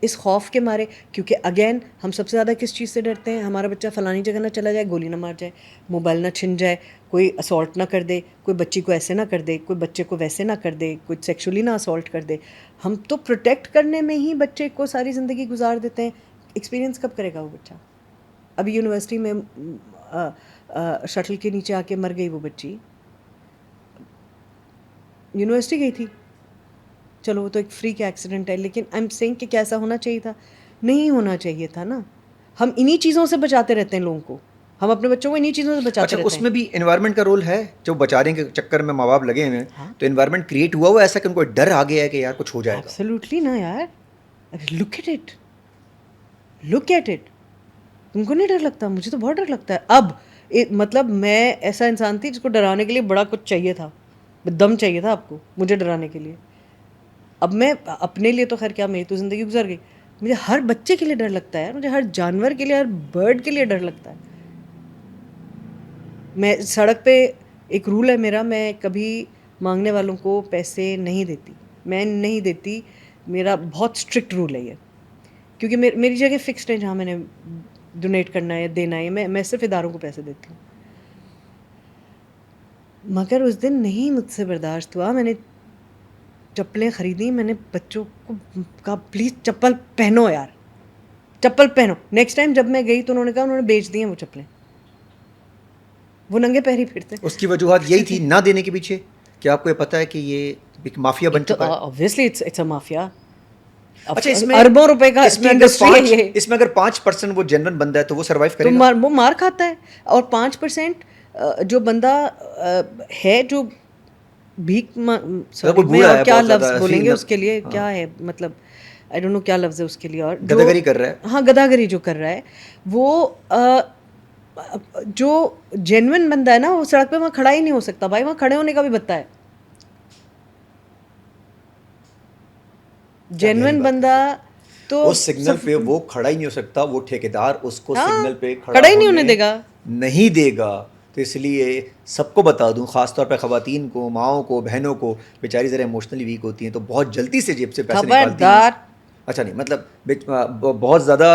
اس خوف کے مارے. کیونکہ اگین ہم سب سے زیادہ کس چیز سے ڈرتے ہیں؟ ہمارا بچہ فلانی جگہ نہ چلا جائے, گولی نہ مار جائے, موبائل نہ چھن جائے, کوئی اسالٹ نہ کر دے, کوئی بچی کو ایسے نہ کر دے, کوئی بچے کو ویسے نہ کر دے, کوئی سیکشولی نہ اسالٹ کر دے. ہم تو پروٹیکٹ کرنے میں ہی بچے کو ساری زندگی گزار دیتے ہیں. ایکسپیرینس کب کرے گا وہ بچہ؟ ابھی یونیورسٹی میں شٹل کے نیچے آ کے مر گئی وہ بچی, یونیورسٹی گئی تھی, چلو وہ تو ایک فریک ایکسیڈنٹ ہے, لیکن آئی ایم سیئنگ کہ کیسا ہونا چاہیے تھا؟ نہیں ہونا چاہیے تھا نا. ہم انہی چیزوں سے بچاتے رہتے ہیں لوگوں کو, ہم اپنے بچوں کو انہی چیزوں سے بچاتے اچھا, رہتے اس ہیں. میں بھی انوائرمنٹ کا رول ہے, جو بچانے کے چکر میں ماں باپ لگے ہوئے ہیں, تو انوائرمنٹ کریٹ ہوا ایسا کہ ان کو ڈر آ گیا ہے کہ یار کچھ ہو جائے گا. ایبسلیوٹلی نا یار, look at it, look at it. تم کو نہیں ڈر لگتا؟ مجھے تو بہت ڈر لگتا ہے. اب مطلب میں ایسا انسان تھی جس کو ڈرانے کے لیے بڑا کچھ چاہیے تھا, دم چاہیے تھا آپ کو مجھے ڈرانے کے لیے. اب میں اپنے لیے تو خیر کیا, میری تو زندگی گزر گئی, مجھے ہر بچے کے لیے ڈر لگتا ہے, مجھے ہر جانور کے لیے, ہر برڈ کے لیے ڈر لگتا ہے. میں سڑک پہ ایک رول ہے میرا, میں کبھی مانگنے والوں کو پیسے نہیں دیتی, میں نہیں دیتی, میرا بہت اسٹرکٹ رول ہے یہ. کیونکہ میری جگہ فکسڈ ہے جہاں میں نے ڈونیٹ کرنا ہے, دینا ہے, میں صرف اداروں کو پیسے دیتی ہوں. مگر اس دن نہیں مجھ سے برداشت ہوا, میں نے چپلیں خریدی, میں نے بچوں کو کہا پلیز چپل پہنو یار, چپل پہنو. نیکسٹ ٹائم جب میں گئی تو انہوں نے کہا انہوں نے بیچ دی ہیں وہ چپلیں, وہ ننگے پیر ہی پھرتے. اس کی وجوہات یہی تھی نہ دینے کے پیچھے, کہ آپ کو یہ پتہ ہے کہ یہ ایک مافیا بن چکا ہے. obviously it's a mafia. اچھا, اس میں اربوں روپے کا انڈسٹری ہے یہ. اس میں اگر 5% وہ جنرل بندہ ہے تو وہ سروائیو کرے گا, وہ مار کھاتا ہے. اور 5% جو بندہ ہے جو بھیک اور کیا لفظ بولیں گے اس کے لیے, کیا ہے مطلب, آئی ڈونٹ نو کیا لفظ ہے اس کے لیے, اور گداگری کر رہا ہے. ہاں, گداگری جو کر رہا ہے, وہ جو جینوئن بندہ ہے نا, وہ سڑک پہ وہاں کھڑا ہی نہیں ہو سکتا بھائی, وہاں کھڑے ہونے کا بھی بتا ہے. جینوئن بندہ تو اس سگنل پہ وہ کھڑا ہی نہیں ہو سکتا, وہ ٹھیکیدار اس کو سگنل پہ کھڑا ہی نہیں ہونے دے گا, نہیں دے گا. تو اس لیے سب کو بتا دوں, خاص طور پہ خواتین کو, ماؤں کو, بہنوں کو, بیچاری ذرا ایموشنلی ویک ہوتی ہیں تو بہت جلدی سے جیب سے پیسے نکالتی ہیں. اچھا نہیں, مطلب بہت زیادہ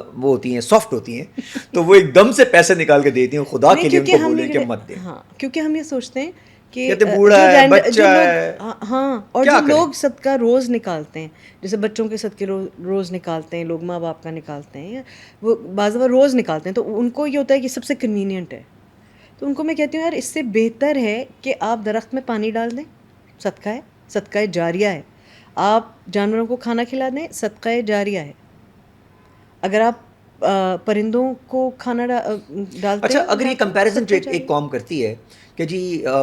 وہ ہوتی ہیں, سافٹ ہوتی ہیں, تو وہ ایک دم سے پیسے نکال کے دیتی ہیں. خدا کے لیے ان کو بولیں کہ مت دیں. ہاں, کیونکہ ہم یہ سوچتے ہیں کہ ہاں, اور جو لوگ صدقہ روز نکالتے ہیں, جیسے بچوں کے صدقے روز نکالتے ہیں لوگ, ماں باپ کا نکالتے ہیں, وہ بعض دفعہ روز نکالتے ہیں, تو ان کو یہ ہوتا ہے کہ سب سے کنوینئنٹ ہے. تو ان کو میں کہتی ہوں یار اس سے بہتر ہے کہ آپ درخت میں پانی ڈال دیں, صدقہ ہے, صدقہ جاریہ ہے. آپ جانوروں کو کھانا کھلا دیں, صدقہ جاریہ ہے. اگر آپ پرندوں کو کھانا ڈالتے ہیں. اچھا, اگر یہ کمپیریزن جو ایک کام کرتی ہے کہ جی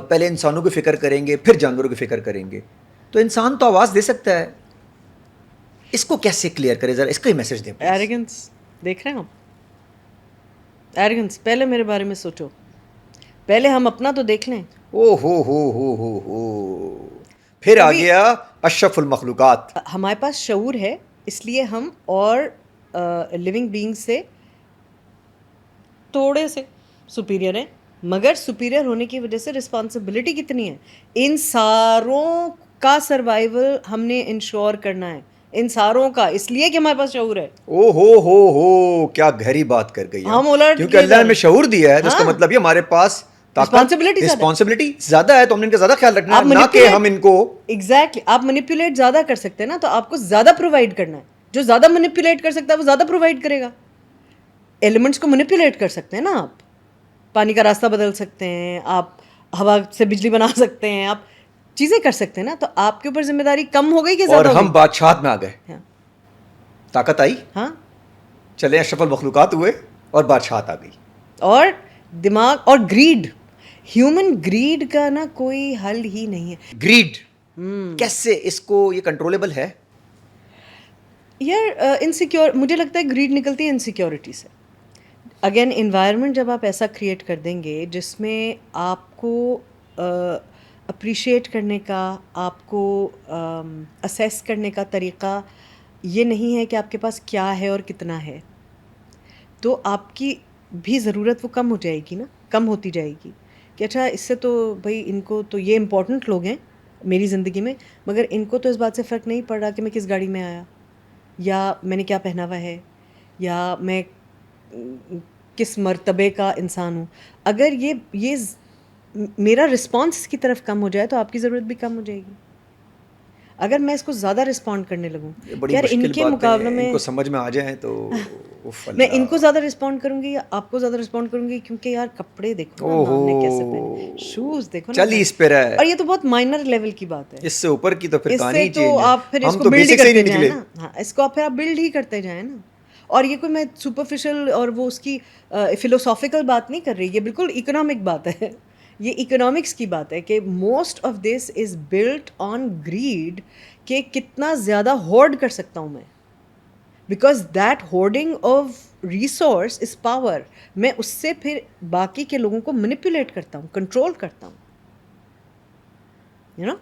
پہلے انسانوں کی فکر کریں گے پھر جانوروں کی فکر کریں گے, تو انسان تو آواز دے سکتا ہے, اس کو کیسے کلیئر کرے, ذرا اس کا ہی میسج دیں. ایروگنس دیکھ رہے ہیں آپ, ایروگنس. پہلے میرے بارے میں سوچو, پہلے ہم اپنا تو دیکھ لیں. او ہو پھر آ گیا اشرف المخلوقات. ہمارے پاس شعور ہے اس لیے ہم اور لیونگ بینگ سے تھوڑے سے سپیریئر ہیں، مگر سپیریئر ہونے کی وجہ سے رسپانسبلٹی کتنی ہے، ان ساروں کا سروائیول ہم نے انشور کرنا ہے، ان ساروں کا، اس لیے کہ ہمارے پاس شعور ہے. او ہو کیا گہری بات کر گئی ہم آپ. الٹ کیونکہ کیے اللہ جا نے رہے ہمیں ہیں. شعور دیا ہے تو اس کا ہاں، مطلب یہ ہمارے پاس طاقت رسپانسبلٹی زیادہ ہے. رسپانسبلٹی زیادہ ہے تو ہم نے ان کا زیادہ خیال رکھنا آپ ہے، نہ کہ ہم ان کو. ایگزیکٹلی آپ مینیپولیٹ زیادہ کر سکتے ہیں نا، تو آپ کو زیادہ پرووائڈ کرنا ہے. جو زیادہ مینیپولیٹ کر سکتا ہے وہ زیادہ پرووائڈ کرے گا. ایلیمنٹس کو مینیپولیٹ کر سکتے ہیں نا آپ، پانی کا راستہ بدل سکتے ہیں آپ، ہوا سے بجلی بنا سکتے ہیں آپ، چیزیں کر سکتے ہیں نا. تو آپ کے اوپر ذمہ داری کم ہو گئی کہ اور زیادہ ہو ہم گئی؟ بادشاہت میں آ گئے، ہاں طاقت آئی، ہاں. چلے اشرف المخلوقات ہوئے اور بادشاہت آ گئی. اور دماغ اور گریڈ، ہیومن گریڈ کا نا کوئی حل ہی نہیں ہے. گریڈ کیسے اس کو یہ کنٹرولبل ہے؟ یار انسیکیور، مجھے لگتا ہے گریڈ نکلتی ہے انسیکیورٹی سے. اگین انوائرمنٹ جب آپ ایسا کریٹ کر دیں گے جس میں آپ کو اپریشیٹ کرنے کا، آپ کو اسیس کرنے کا طریقہ یہ نہیں ہے کہ آپ کے پاس کیا ہے اور کتنا ہے، تو آپ کی بھی ضرورت وہ کم ہو جائے گی نا، کم ہوتی جائے گی کہ اچھا اس سے تو بھائی ان کو تو یہ امپورٹنٹ لوگ ہیں میری زندگی میں، مگر ان کو تو اس بات سے فرق نہیں پڑ رہا کہ میں کس گاڑی میں آیا، یا میں نے کیا پہنا ہوا ہے، یا میں کس مرتبے کا انسان ہوں. اگر یہ میرا رسپانس اس کی طرف کم ہو جائے تو آپ کی ضرورت بھی کم ہو جائے گی. اگر میں اس کو زیادہ رسپونڈ کرنے لگوں یہ کہ بڑی یار ان مشکل کے باتیں مقابلے ان میں کو سمجھ میں آ جائیں تو اف میں ان اللہ. کو زیادہ رسپونڈ کروں گی یا آپ کو زیادہ رسپونڈ کروں گی، کیونکہ یار کپڑے دیکھو نا او ہم نے کیسے پہنے، ہو شوز دیکھو نا چل ہی اس پہ رہا ہے. اور یہ تو بہت مائنر لیول کی بات ہے. اس سے اوپر کی تو پھر اس کہانی سے ہی تو چینج ہے. آپ پھر اس ہم کو تو بلڈ ہی بیسک سے ہی کرتے نہیں جائیں نکلے. نا. ہاں، اس کو آپ پھر آپ بلڈ ہی کرتے جائیں نا. اور یہ کوئی میں سپرفیشل اور وہ اس کی فلوسافیکل بات نہیں کر رہی، یہ بالکل اکنامک بات ہے. یہ اکنامکس کی بات ہے کہ most of this is built on greed, کہ کتنا زیادہ ہورڈ کر سکتا ہوں میں، because that hoarding of resource is power. میں اس سے پھر باقی کے لوگوں کو مینیپولیٹ کرتا ہوں، کنٹرول کرتا ہوں. یو نو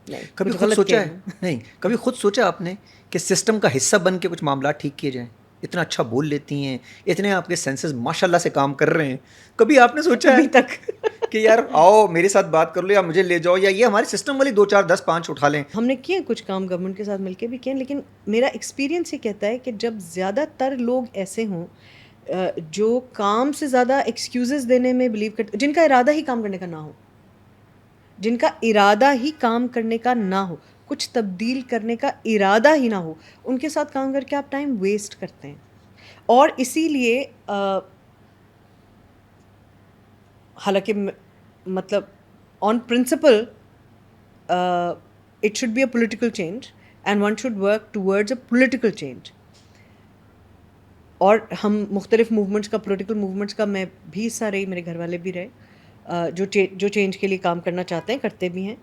نہیں کبھی کچھ خود غلط سوچا کہہ ہے؟ رہی ہوں. نہیں کبھی خود سوچا آپ نے کہ سسٹم کا حصہ بن کے کچھ معاملات ٹھیک کیے جائیں؟ اتنا اچھا بول لیتی ہیں، اتنے آپ کے سینسز ماشاء اللہ سے کام کر رہے ہیں، کبھی آپ نے سوچا ہے ابھی تک کہ یار آؤ میرے ساتھ بات کر لو یا مجھے لے جاؤ، یا یہ ہمارے سسٹم والی 2 4 10 5 اٹھا لیں؟ ہم نے کیے کچھ کام گورنمنٹ کے ساتھ مل کے بھی کیے، لیکن میرا ایکسپیرینس یہ کہتا ہے کہ جب زیادہ تر لوگ ایسے ہوں جو کام سے زیادہ ایکسکیوزز دینے میں بلیو کرتے، جن کا ارادہ ہی کام کرنے کا نہ ہو، جن کا ارادہ ہی کام کرنے کا نہ ہو، کچھ تبدیل کرنے کا ارادہ ہی نہ ہو، ان کے ساتھ کام کر کے آپ ٹائم ویسٹ کرتے ہیں. اور اسی لیے حالانکہ مطلب on principle it should be a political change and one should work towards a political change. اور ہم مختلف موومنٹس کا، پولیٹیکل موومنٹس کا میں بھی حصہ رہی، میرے گھر والے بھی رہے، جو چینج کے لیے کام کرنا چاہتے ہیں کرتے بھی ہیں.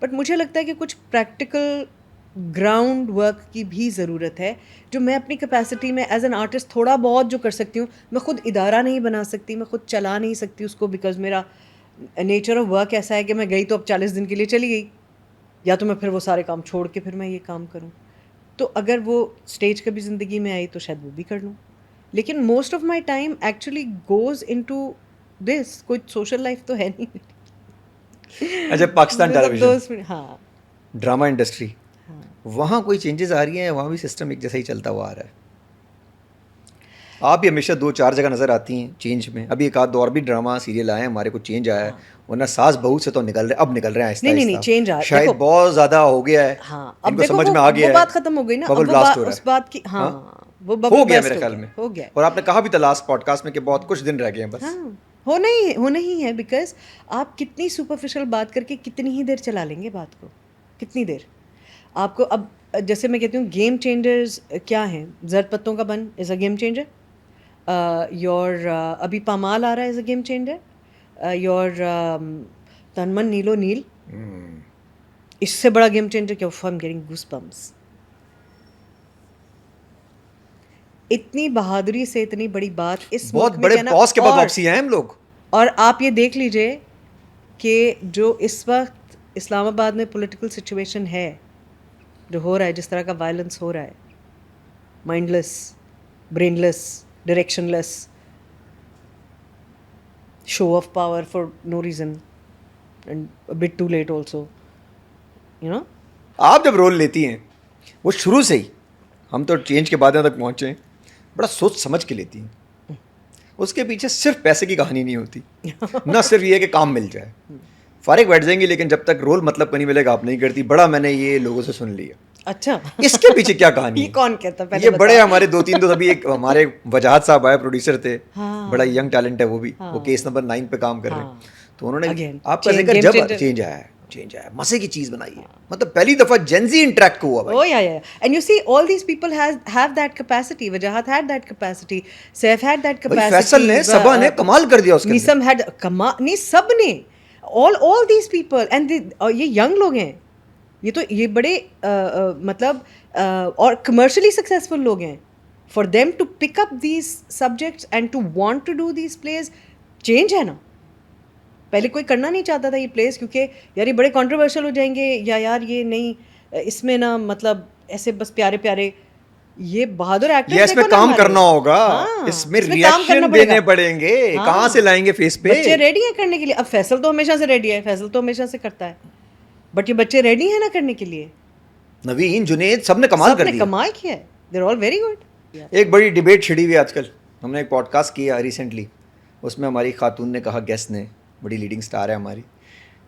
بٹ مجھے لگتا ہے کہ کچھ پریکٹیکل گراؤنڈ ورک کی بھی ضرورت ہے، جو میں اپنی کیپیسٹی میں ایز این آرٹسٹ تھوڑا بہت جو کر سکتی ہوں. میں خود ادارہ نہیں بنا سکتی، میں خود چلا نہیں سکتی اس کو، بیکاز میرا نیچر آف ورک ایسا ہے کہ میں گئی تو اب 40 دن کے لیے چلی گئی، یا تو میں پھر وہ سارے کام چھوڑ کے پھر میں یہ کام کروں. تو اگر وہ اسٹیج کبھی زندگی میں آئی تو شاید وہ بھی کر لوں. لیکن most of my time actually goes into this. کوئی سوشل لائف تو ہے نہیں. اچھا پاکستان ٹیلی ویژن، ہاں ڈرامہ انڈسٹری، ہاں. وہاں کوئی چینجز آ رہی ہیں؟ وہاں بھی سسٹم ایک جیسا ہی چلتا ہوا آ رہا ہے؟ آپ بھی ہمیشہ 2 4 جگہ نظر آتی ہیں چینج میں. ابھی ایک آدھ اور بھی ڈرامہ سیریل آئے ہیں ہمارے کو چینج آیا ہے، ورنہ ساس بہو سے تو نکل رہے، اب نکل رہے ہیں آہستہ نہیں آہستہ. چینج شاید دیکھو بہت زیادہ ہو گیا ہے، ہاں. ان اب کو دیکھو سمجھ میں آ گیا وہ ہے، بات ختم ہو گئی نا. ببل اب وہ بلاسٹ ہو رہا اس بات کی، ہے. ہاں وہ ہو ببل گیا برسٹ میرے خیال میں. ہو گیا. اور آپ نے کہا بھی تھا لاسٹ پوڈ کاسٹ میں کہ بہت کچھ دن رہ گئے ہیں بس. ہاں ہونا ہی ہے، بیکاز آپ کتنی سپرفیشل بات کر کے کتنی ہی دیر چلا لیں گے بات کو، کتنی دیر آپ کو. اب جیسے میں کہتی ہوں گیم چینجرز کیا ہیں، زرد پتوں کا Bunn is a game changer. Your ابھی پامال آ رہا ہے as a game changer. Your Tanman Neelo Neel, اس سے بڑا گیم چینجر کیا؟ I am getting goose bumps. اتنی بہادری سے اتنی بڑی بات اس بہت ملک میں بڑے کہنا. باس کے بعد واپسی آئے ہم لوگ. اور آپ یہ دیکھ لیجئے کہ جو اس وقت اسلام آباد میں پولیٹیکل سچویشن ہے، جو ہو رہا ہے، جس طرح کا وائلنس ہو رہا ہے، mindless, brainless, directionless, show of power for no reason and but too late also, you know. آپ جب رول لیتی ہیں وہ شروع سے ہی، ہم تو چینج کے بعد تک پہنچے ہیں، بڑا سوچ سمجھ کے لیتی ہیں. اس کے پیچھے صرف پیسے کی کہانی نہیں ہوتی، نہ صرف یہ کہ کام مل جائے. فارغ بیٹھ جائیں گی لیکن جب تک رول مطلب کا نہیں ملے گا آپ نہیں کرتی. بڑا میں نے یہ لوگوں سے سن لیا. اچھا، اس کے پیچھے کیا کہانی یہ ہے؟ کون کہتا پہلے یہ بڑے ہمارے 2-3 تو ابھی ایک ہمارے وجاہت صاحب آئے، پروڈیوسر تھے، بڑا ینگ ٹیلنٹ ہے وہ بھی، وہ کیس نمبر 9 پہ کام کر رہے ہیں. تو انہوں نے آپ کا ذکر جب چینج آیا مزے کی چیز بنائی ہے، مطلب پہلی دفعہ جین زی انٹریکٹ ہوا بھائی. Oh yeah. And you see, all these people have that capacity. Wajahat had that capacity. Saif had that بھائی capacity. فیصل نے سبا نے کمال کر دیا اس کے اندر. نیسم had نہیں، سب نے، all these people and یہ young لوگ ہیں، یہ بڑے مطلب اور commercially successful لوگ ہیں. For them to pick up these subjects and to want to do these plays, change ہے نا. پہلے کوئی کرنا نہیں چاہتا تھا یہ پلیز، کیونکہ یار یہ بڑے کنٹروورشل ہو جائیں گے، یا یار یہ نہیں، اس میں نا مطلب ایسے بس پیارے پیارے یہ بہادر ایکٹر، یہ اس میں کام کرنا ہوگا، اس میں ریئیکشن دینے پڑیں گے، کہاں سے لائیں گے فیس پہ. بچے ریڈی ہیں کرنے کے لیے. اب فیصل تو ہمیشہ سے ریڈی ہے، فیصل تو ہمیشہ سے کرتا ہے، بٹ یہ بچے ریڈی ہیں نا کرنے کے لیے. نوین، جنید، سب نے کمال کر دیا، کمال کیا ہے. They are all very good. ایک بڑی ڈیبیٹ چھڑی ہوئی آج کل. ہم نے ایک پوڈ کاسٹ کیا ریسنٹلی، اس میں ہماری خاتون نے کہا، گیسٹ نے، بڑی لیڈنگ سٹار ہے ہماری،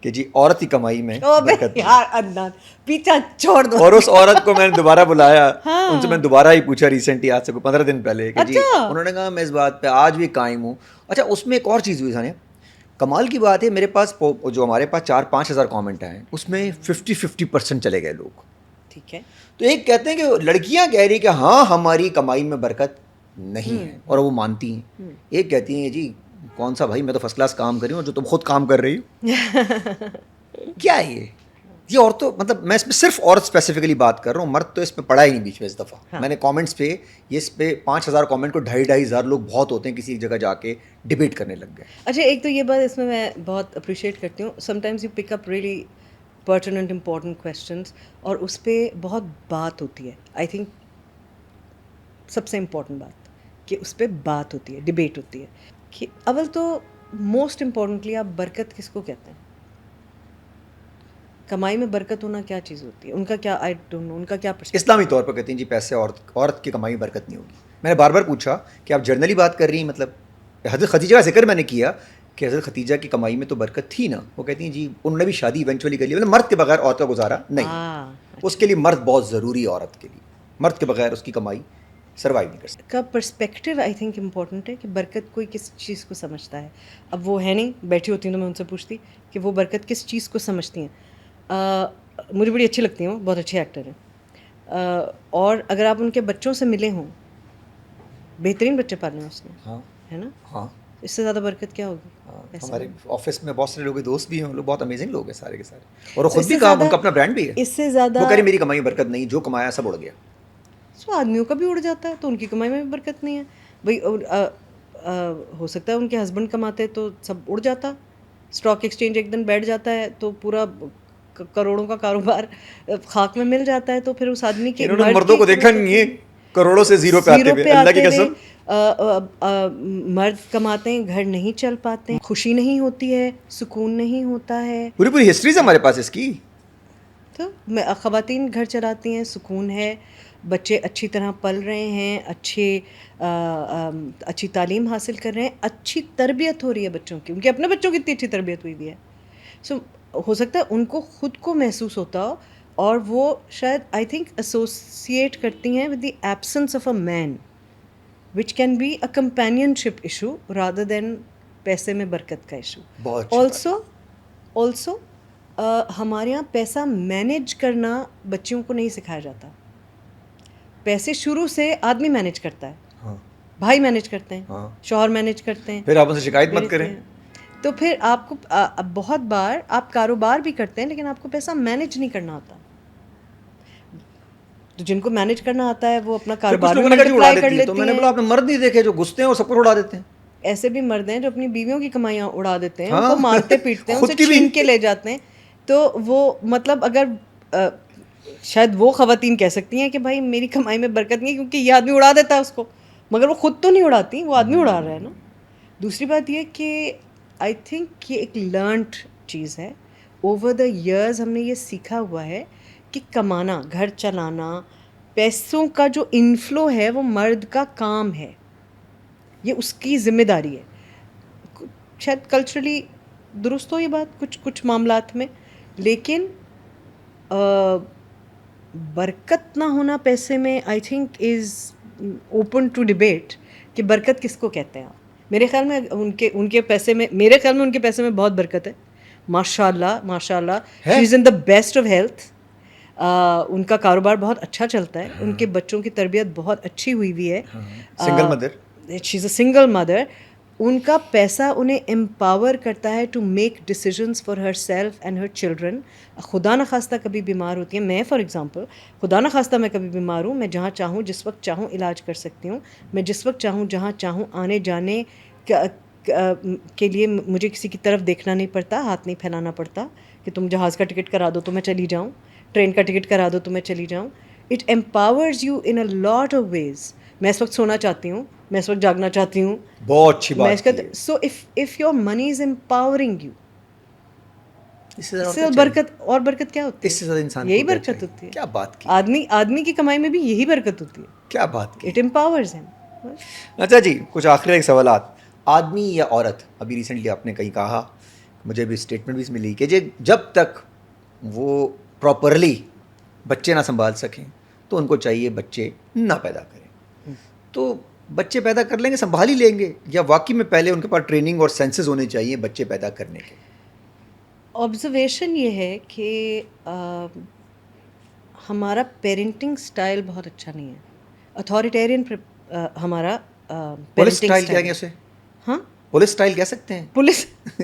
کہ جی عورت کی کمائی میں برکت. یار عدنان پیچھا چھوڑ دو. اور اس عورت کو میں نے دوبارہ بلایا، ان سے میں دوبارہ ہی پوچھا ریسنٹلی، آج سے کوئی 15 دن پہلے، کہ جی انہوں نے کہا میں اس بات پہ آج بھی قائم ہوں. اچھا، اس میں ایک اور چیز ہوئی ثانیہ، کمال کی بات ہے، میرے پاس جو ہمارے پاس 4-5 ہزار کامنٹ آئے، اس میں 50% چلے گئے لوگ. ٹھیک ہے. تو ایک کہتے ہیں کہ لڑکیاں کہہ رہی کہ ہاں ہماری کمائی میں برکت نہیں ہے، اور وہ مانتی ہیں. ایک کہتی ہیں جی کون سا بھائی، میں تو فرسٹ کلاس کام کر رہی ہوں جو تم خود کام کر رہی ہو. کیا ہے یہ عورتوں، مطلب میں اس میں صرف عورت اسپیسیفکلی بات کر رہا ہوں، مرد تو اس پہ پڑا ہی نہیں بیچ میں. اس دفعہ میں نے کامنٹس پہ یہ اس پہ 5,000 کامنٹ کو 2,500 لوگ بہت ہوتے ہیں، کسی ایک جگہ جا کے ڈبیٹ کرنے لگ گئے. اچھا، ایک تو یہ بات اس میں بہت اپریشیٹ کرتی ہوں، some times you pick up really pertinent important questions، اور اس پہ بہت بات ہوتی ہے. آئی تھنک سب سے امپورٹنٹ بات کہ اس پہ بات ہوتی ہے، ڈبیٹ ہوتی ہے. کہ اول تو موسٹ امپورٹنٹلی آپ برکت کس کو کہتے ہیں؟ کمائی میں برکت ہونا کیا چیز ہوتی ہے؟ ان کا کیا، آئی ڈونٹ نو، ان کا کیا پرسپیکٹو. اسلامی طور پر کہتے ہیں جی پیسے عورت کی کمائی میں برکت نہیں ہوگی. میں نے بار بار پوچھا کہ آپ جرنلی بات کر رہی ہیں، مطلب حضرت خدیجہ کا ذکر میں نے کیا کہ حضرت خدیجہ کی کمائی میں تو برکت تھی نا. وہ کہتی ہیں جی انہوں نے بھی شادی ایونچولی کر لی، مطلب مرد کے بغیر عورت کا گزارا نہیں، اس کے لیے مرد بہت ضروری ہے. عورت کے لیے مرد کے بغیر اس کی کمائی سروائیو نہیں کر سکتی. کا پرسپیکٹیو آئی تھنک امپورٹنٹ ہے کہ برکت کوئی کس چیز کو سمجھتا ہے. اب وہ ہے نہیں بیٹھی ہوتی ہیں تو میں ان سے پوچھتی کہ وہ برکت کس چیز کو سمجھتی ہیں. مجھے بڑی اچھی لگتی ہیں، وہ بہت اچھے ایکٹر ہیں، اور اگر آپ ان کے بچوں سے ملے ہوں، بہترین بچے پالے ہیں اس نے، ہاں ہے نا. ہاں، اس سے زیادہ برکت کیا ہوگی؟ ہمارے آفس میں بہت سارے لوگ دوست بھی ہیں، وہ لوگ بہت امیزنگ لوگ ہیں سارے کے سارے، اور وہ خود بھی کام، ان کا اپنا برانڈ بھی ہے. اس سے زیادہ وہ کہہ رہی میری کمائی میں برکت نہیں، جو کمایا سب اڑ گیا. سو آدمیوں کا بھی اڑ جاتا ہے، تو ان کی کمائی میں بھی برکت نہیں ہے بھائی. ہو سکتا ہے ان کے ہسبینڈ کماتے تو سب اڑ جاتا، اسٹاک ایکسچینج ایک دن بیٹھ جاتا ہے تو پورا کروڑوں کا کاروبار خاک میں مل جاتا ہے. تو پھر اس آدمی کے انہوں نے مردوں کو دیکھا نہیں ہے کروڑوں سے زیرو پہ آتے ہوئے، اللہ کی قسم. مرد کماتے ہیں، گھر نہیں چل پاتے ہیں، خوشی نہیں ہوتی ہے، سکون نہیں ہوتا ہے. پوری ہسٹریز ہمارے پاس اس کی. تو خواتین گھر چلاتی ہیں، سکون ہے، بچے اچھی طرح پل رہے ہیں، اچھی تعلیم حاصل کر رہے ہیں، اچھی تربیت ہو رہی ہے بچوں کی، ان کے اپنے بچوں کی اتنی اچھی تربیت ہوئی بھی ہے. سو ہو سکتا ہے ان کو خود کو محسوس ہوتا ہو، اور وہ شاید آئی تھنک ایسوسیٹ کرتی ہیں with the absence of a man, which can be a companionship issue rather than پیسے میں برکت کا ایشو. آلسو ہمارے یہاں پیسہ مینیج کرنا بچیوں کو نہیں سکھایا جاتا. پیسے شروع سے آدمی مینیج کرتا ہے، بھائی مینیج کرتے ہیں، شوہر مینیج کرتے ہیں. پھر آپ ان سے شکایت مت کریں. تو پھر آپ کو بہت بار آپ کاروبار بھی کرتے ہیں لیکن آپ کو پیسہ مینیج نہیں کرنا آتا. تو جن کو مینیج کرنا آتا ہے وہ اپنا کاروبار میں ملٹیپلائی کر لیتے ہیں. تو میں نے بولا آپ نے مرد نہیں دیکھے جو گھستے ہیں اور سب کو اڑا دیتے ہیں. ایسے بھی مرد ہیں جو اپنی بیویوں کی کمائیاں اڑا دیتے ہیں, ان ہاں. کو مارتے پیٹتے ہیں, ان خود سے کی بھی. چھین کے لے جاتے ہیں. تو وہ مطلب اگر شاید وہ خواتین کہہ سکتی ہیں کہ بھائی میری کمائی میں برکت نہیں ہے کیونکہ یہ آدمی اڑا دیتا ہے اس کو, مگر وہ خود تو نہیں اڑاتی, وہ آدمی اڑا رہا ہے نا. دوسری بات یہ کہ آئی تھنک یہ ایک لرنڈ چیز ہے. اوور دا ایئرز ہم نے یہ سیکھا ہوا ہے کہ کمانا, گھر چلانا, پیسوں کا جو انفلو ہے وہ مرد کا کام ہے, یہ اس کی ذمہ داری ہے. شاید کلچرلی درست ہو یہ بات کچھ معاملات میں, لیکن برکت نہ ہونا پیسے میں I think is open to debate کہ برکت کس کو کہتے ہیں آپ. میرے خیال میں ان کے پیسے میں, میرے خیال میں ان کے پیسے میں بہت برکت ہے. ماشاء اللہ شی از ان دا بیسٹ آف ہیلتھ. ان کا کاروبار بہت اچھا چلتا ہے, ان کے بچوں کی تربیت بہت اچھی ہوئی ہوئی ہے. Single mother, she is a single mother. ان کا پیسہ انہیں امپاور کرتا ہے to make decisions for herself and her children. خدا نخواستہ کبھی بیمار ہوتی ہیں, میں فار ایگزامپل خدا نخواستہ میں کبھی بیمار ہوں, میں جہاں چاہوں جس وقت چاہوں علاج کر سکتی ہوں. میں جس وقت چاہوں جہاں چاہوں آنے جانے کے لیے مجھے کسی کی طرف دیکھنا نہیں پڑتا, ہاتھ نہیں پھیلانا پڑتا کہ تم جہاز کا ٹکٹ کرا دو تو میں چلی جاؤں, ٹرین کا ٹکٹ کرا دو تو میں چلی جاؤں. It empowers you in a lot of ways. میں اس وقت سونا چاہتی ہوں, میں اس وقت جاگنا چاہتی ہوں. بہت اچھی بات کی ہے. So if your money is empowering you, اس سے برکت اور برکت کیا ہوتی ہے؟ اس سے زیادہ انسان یہی کو کیا برکت چاہیے؟ ہوتی ہے. کیا بات کی, آدمی کی کمائی میں بھی یہی برکت ہوتی ہے. کیا بات کی. اٹ امپاورز ہم. اچھا جی, کچھ آخری ایک سوالات. آدمی یا عورت, ابھی ریسنٹلی آپ نے کہیں کہا, مجھے بھی اسٹیٹمنٹ بھی ملی کہ جب تک وہ پراپرلی بچے نہ سنبھال سکیں تو ان کو چاہیے بچے نہ پیدا کریں. تو بچے پیدا کر لیں گے, سنبھال ہی لیں گے, یا واقعی میں پہلے ان کے پاس ٹریننگ اور سینسز ہونے چاہیے بچے پیدا کرنے کے؟ آبزرویشن یہ ہے کہ ہمارا پیرنٹنگ سٹائل بہت اچھا نہیں ہے. اتھارٹیرین ہمارا پولیس پیرنٹنگ اسٹائل کہیں سٹائل گے ہے. اسے, ہاں پولیس اسٹائل کہہ سکتے ہیں. پولیس, ہاں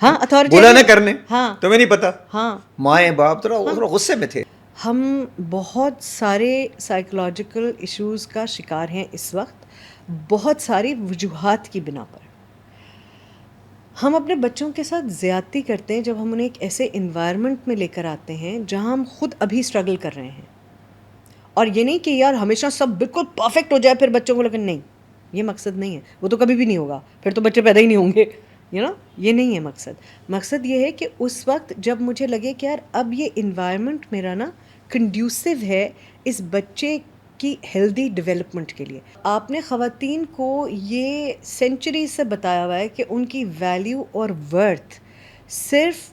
بولا نہ اتھارٹیرین, کرنے, ہاں تمہیں نہیں پتا. ہاں. مائیں باپ تھوڑا غصے میں تھے. ہم بہت سارے سائیکولوجیکل ایشوز کا شکار ہیں اس وقت, بہت ساری وجوہات کی بنا پر. ہم اپنے بچوں کے ساتھ زیادتی کرتے ہیں جب ہم انہیں ایک ایسے انوائرمنٹ میں لے کر آتے ہیں جہاں ہم خود ابھی اسٹرگل کر رہے ہیں. اور یہ نہیں کہ یار ہمیشہ سب بالکل پرفیکٹ ہو جائے پھر بچوں کو, لیکن نہیں, یہ مقصد نہیں ہے. وہ تو کبھی بھی نہیں ہوگا, پھر تو بچے پیدا ہی نہیں ہوں گے, یہ نہیں ہے مقصد. مقصد یہ ہے کہ اس وقت جب مجھے لگے کہ یار اب یہ انوائرمنٹ میرا نا کنڈیوسو ہے اس بچے کی ہیلدی ڈیولپمنٹ کے لیے. آپ نے خواتین کو یہ سینچری سے بتایا ہوا ہے کہ ان کی ویلیو اور ورتھ صرف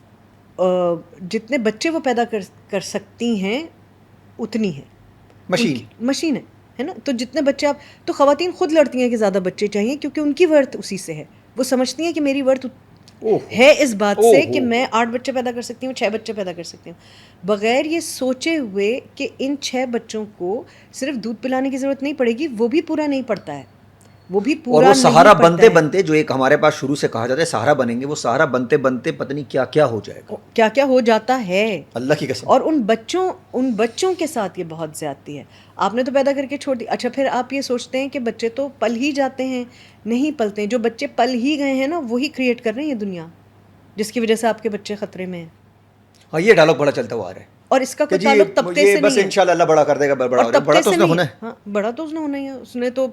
جتنے بچے وہ پیدا کر سکتی ہیں اتنی ہے. مشین ہے نا. تو جتنے بچے آپ, تو خواتین خود لڑتی ہیں کہ زیادہ بچے چاہیے کیونکہ ان کی ورتھ اسی سے ہے. وہ سمجھتی ہیں کہ میری ورتھ ہے اس بات سے کہ میں 8 بچے پیدا کر سکتی ہوں, 6 بچے پیدا کر سکتی ہوں, بغیر یہ سوچے ہوئے کہ ان 6 بچوں کو صرف دودھ پلانے کی ضرورت نہیں پڑے گی. وہ بھی پورا نہیں پڑتا ہے, وہ بھی پورا اور وہ سہارا نہیں بنتے پڑتا ہے. بنتے, جو ایک ہمارے پاس شروع سے کہا جاتا ہے سہارا بنیں گے, وہ سہارا بنتے بنتے پتہ نہیں کیا کیا ہو جائے گا, کیا کیا ہو جاتا ہے, اللہ کی قسم. اور ان بچوں کے ساتھ یہ بہت زیادتی ہے. آپ نے تو پیدا کر کے چھوڑ دی. اچھا پھر آپ یہ سوچتے ہیں کہ بچے تو پل ہی جاتے ہیں, نہیں پلتے ہیں. جو بچے پل ہی گئے ہیں نا وہی کریٹ کر رہے ہیں یہ دنیا, جس کی وجہ سے آپ کے بچے خطرے میں ہیں. ہاں, یہ ڈائلاگ بڑا چلتا ہوا آ رہا ہے اور اس کا کہ کوئی جی تعلق طبقے یہ سے بس نہیں ہے, انشاءاللہ اللہ بڑا کر دے گا, بڑا اور ہو جائے. بڑا طبقے تو سے اس نے نہیں ہونا ہے. ہے. ہاں بڑا تو اس نے ہونا ہی ہے. اس نے تو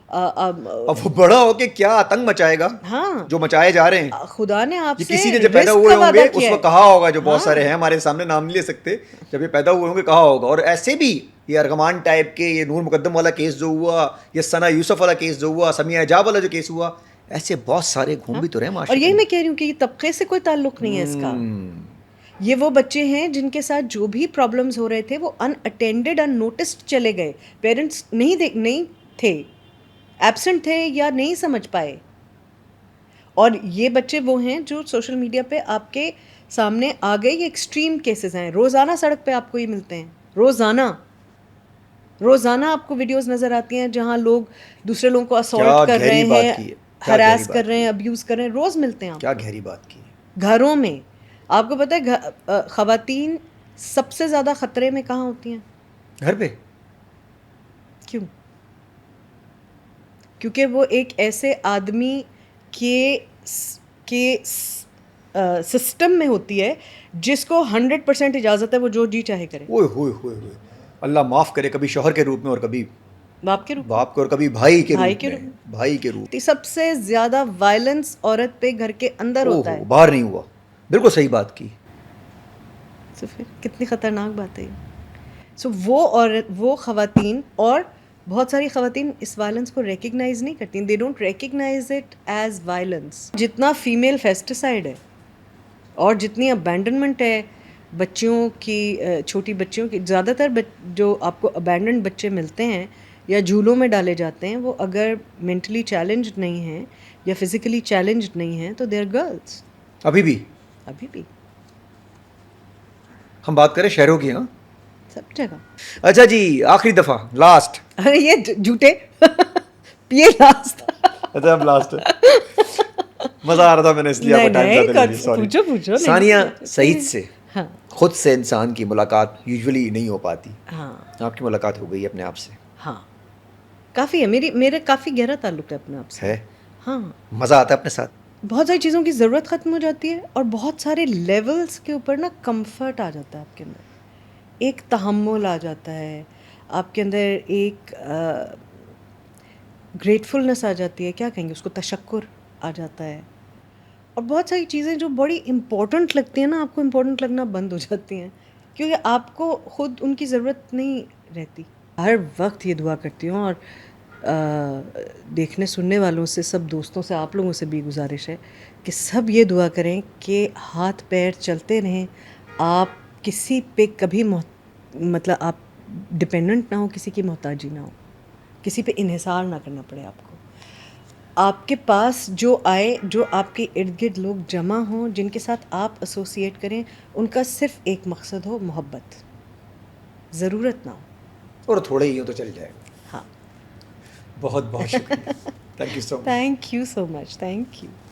اب وہ بڑا ہو کے کیا آتنک مچائے گا, ہاں جو مچائے جا رہے ہیں. خدا نے آپ یہ سے کسی نے جب پیدا رزق ہوئے کا ہوں گے وعدہ اس کیا وقت ہے. کہا ہوگا, جو بہت ہاں سارے ہیں ہمارے سامنے نام نہیں لے سکتے, جب یہ پیدا ہوئے ہوں گے کہا ہوگا. اور ایسے بھی یہ ارغمان ٹائپ کے, یہ نور مقدم والا کیس جو ہوا, یہ ثنا یوسف والا کیس جو ہوا, سمیہ حجاب والا جو کیس ہوا, ایسے بہت سارے گھوم بھی تو رہے اور معاشرے یہی میں. میں کہہ رہی ہوں کہ یہ طبقے سے کوئی تعلق نہیں ہے اس کا. یہ وہ بچے ہیں جن کے ساتھ جو بھی پرابلمز ہو رہے تھے وہ ان اٹینڈڈ, ان نوٹسڈ چلے گئے. پیرنٹس نہیں تھے, ایبسنٹ تھے یا نہیں سمجھ پائے. اور یہ بچے وہ ہیں جو سوشل میڈیا پہ آپ کے سامنے آ گئے. یہ ایکسٹریم کیسز ہیں, روزانہ سڑک پہ آپ کو یہ ملتے ہیں, روزانہ آپ کو ویڈیوز نظر آتی ہیں جہاں لوگ دوسرے لوگوں کو اسالٹ کیا کر رہے گہری ہیں, بات کی ہے, کیا گہری ہراس کر بات رہے کی ہیں, ہے, ابیوز کر رہے ہیں, روز ملتے ہیں آپ کیا کو گہری بات کی ہے. گھروں میں. آپ کو پتہ ہے خواتین سب سے زیادہ خطرے میں کہاں ہوتی ہیں؟ گھر پہ. کیوں؟ کیونکہ وہ ایک ایسے آدمی کے سسٹم میں ہوتی ہے جس کو 100% اجازت ہے وہ جو جی چاہے کرے. اوئے ہوئے ہوئے ہوئے، اللہ معاف کرے، کبھی شوہر کے روپ میں اور کبھی باپ کے روپ باپ کو اور کبھی بھائی کے بھائی روپ کے میں، روپ بھائی کے روپ. سب سے زیادہ وائلنس عورت پہ گھر کے اندر ہوتا ہے. باہر نہیں ہوا. بالکل صحیح بات کی. تو پھر کتنی خطرناک بات ہے. سو وہ عورت، وہ خواتین، اور بہت ساری خواتین اس وائلنس کو ریکگنائز نہیں کرتی. They don't recognise it as violence. جتنا فیمیل فیسٹیسائڈ ہے اور جتنی ابینڈنمنٹ ہے بچیوں کی، چھوٹی بچیوں کی، زیادہ تر جو آپ کو ابینڈنڈ بچے ملتے ہیں یا جھولوں میں ڈالے جاتے ہیں، وہ اگر مینٹلی چیلنجڈ نہیں ہیں یا فزیکلی چیلنجڈ نہیں ہیں تو دے آر گرلس. ابھی بھی ابھی بھی ہم بات کریں شہروں کی. ہاں سب جگہ. اچھا جی، آخری دفعہ لاسٹ. ارے یہ جھوٹے یہ لاسٹ. اچھا اب لاسٹ مزہ آ رہا تھا، میں نے اس لیے آپ کا ٹائم زیادہ لے لیا، سوری. پوچھو. ثانیہ سعید سے ہاں خود سے انسان کی ملاقات یوزولی نہیں ہو پاتی. ہاں آپ کی ملاقات ہو گئی اپنے آپ سے. ہاں کافی ہے. میرا کافی گہرا تعلق ہے اپنے آپ سے. ہے ہاں مزہ آتا ہے اپنے ساتھ. بہت ساری چیزوں کی ضرورت ختم ہو جاتی ہے اور بہت سارے لیولز کے اوپر نا کمفرٹ آ جاتا ہے آپ کے اندر. ایک تحمل آ جاتا ہے آپ کے اندر، ایک گریٹفلنس آ جاتی ہے، کیا کہیں گے اس کو، تشکر آ جاتا ہے. اور بہت ساری چیزیں جو بڑی امپورٹنٹ لگتی ہیں نا، آپ کو امپورٹنٹ لگنا بند ہو جاتی ہیں کیونکہ آپ کو خود ان کی ضرورت نہیں رہتی. ہر وقت یہ دعا کرتی ہوں، اور دیکھنے سننے والوں سے، سب دوستوں سے، آپ لوگوں سے بھی گزارش ہے کہ سب یہ دعا کریں کہ ہاتھ پیر چلتے رہیں، آپ کسی پہ کبھی مطلب آپ ڈپینڈنٹ نہ ہو، کسی کی محتاجی نہ ہو، کسی پہ انحصار نہ کرنا پڑے آپ کو. آپ کے پاس جو آئے، جو آپ کے ارد گرد لوگ جمع ہوں، جن کے ساتھ آپ ایسوسیٹ کریں، ان کا صرف ایک مقصد ہو، محبت، ضرورت نہ ہو. اور تھوڑے ہی ہو تو چل جائے گا. ہاں. بہت بہت شکریہ. Thank you so much. Thank you so much. Thank you.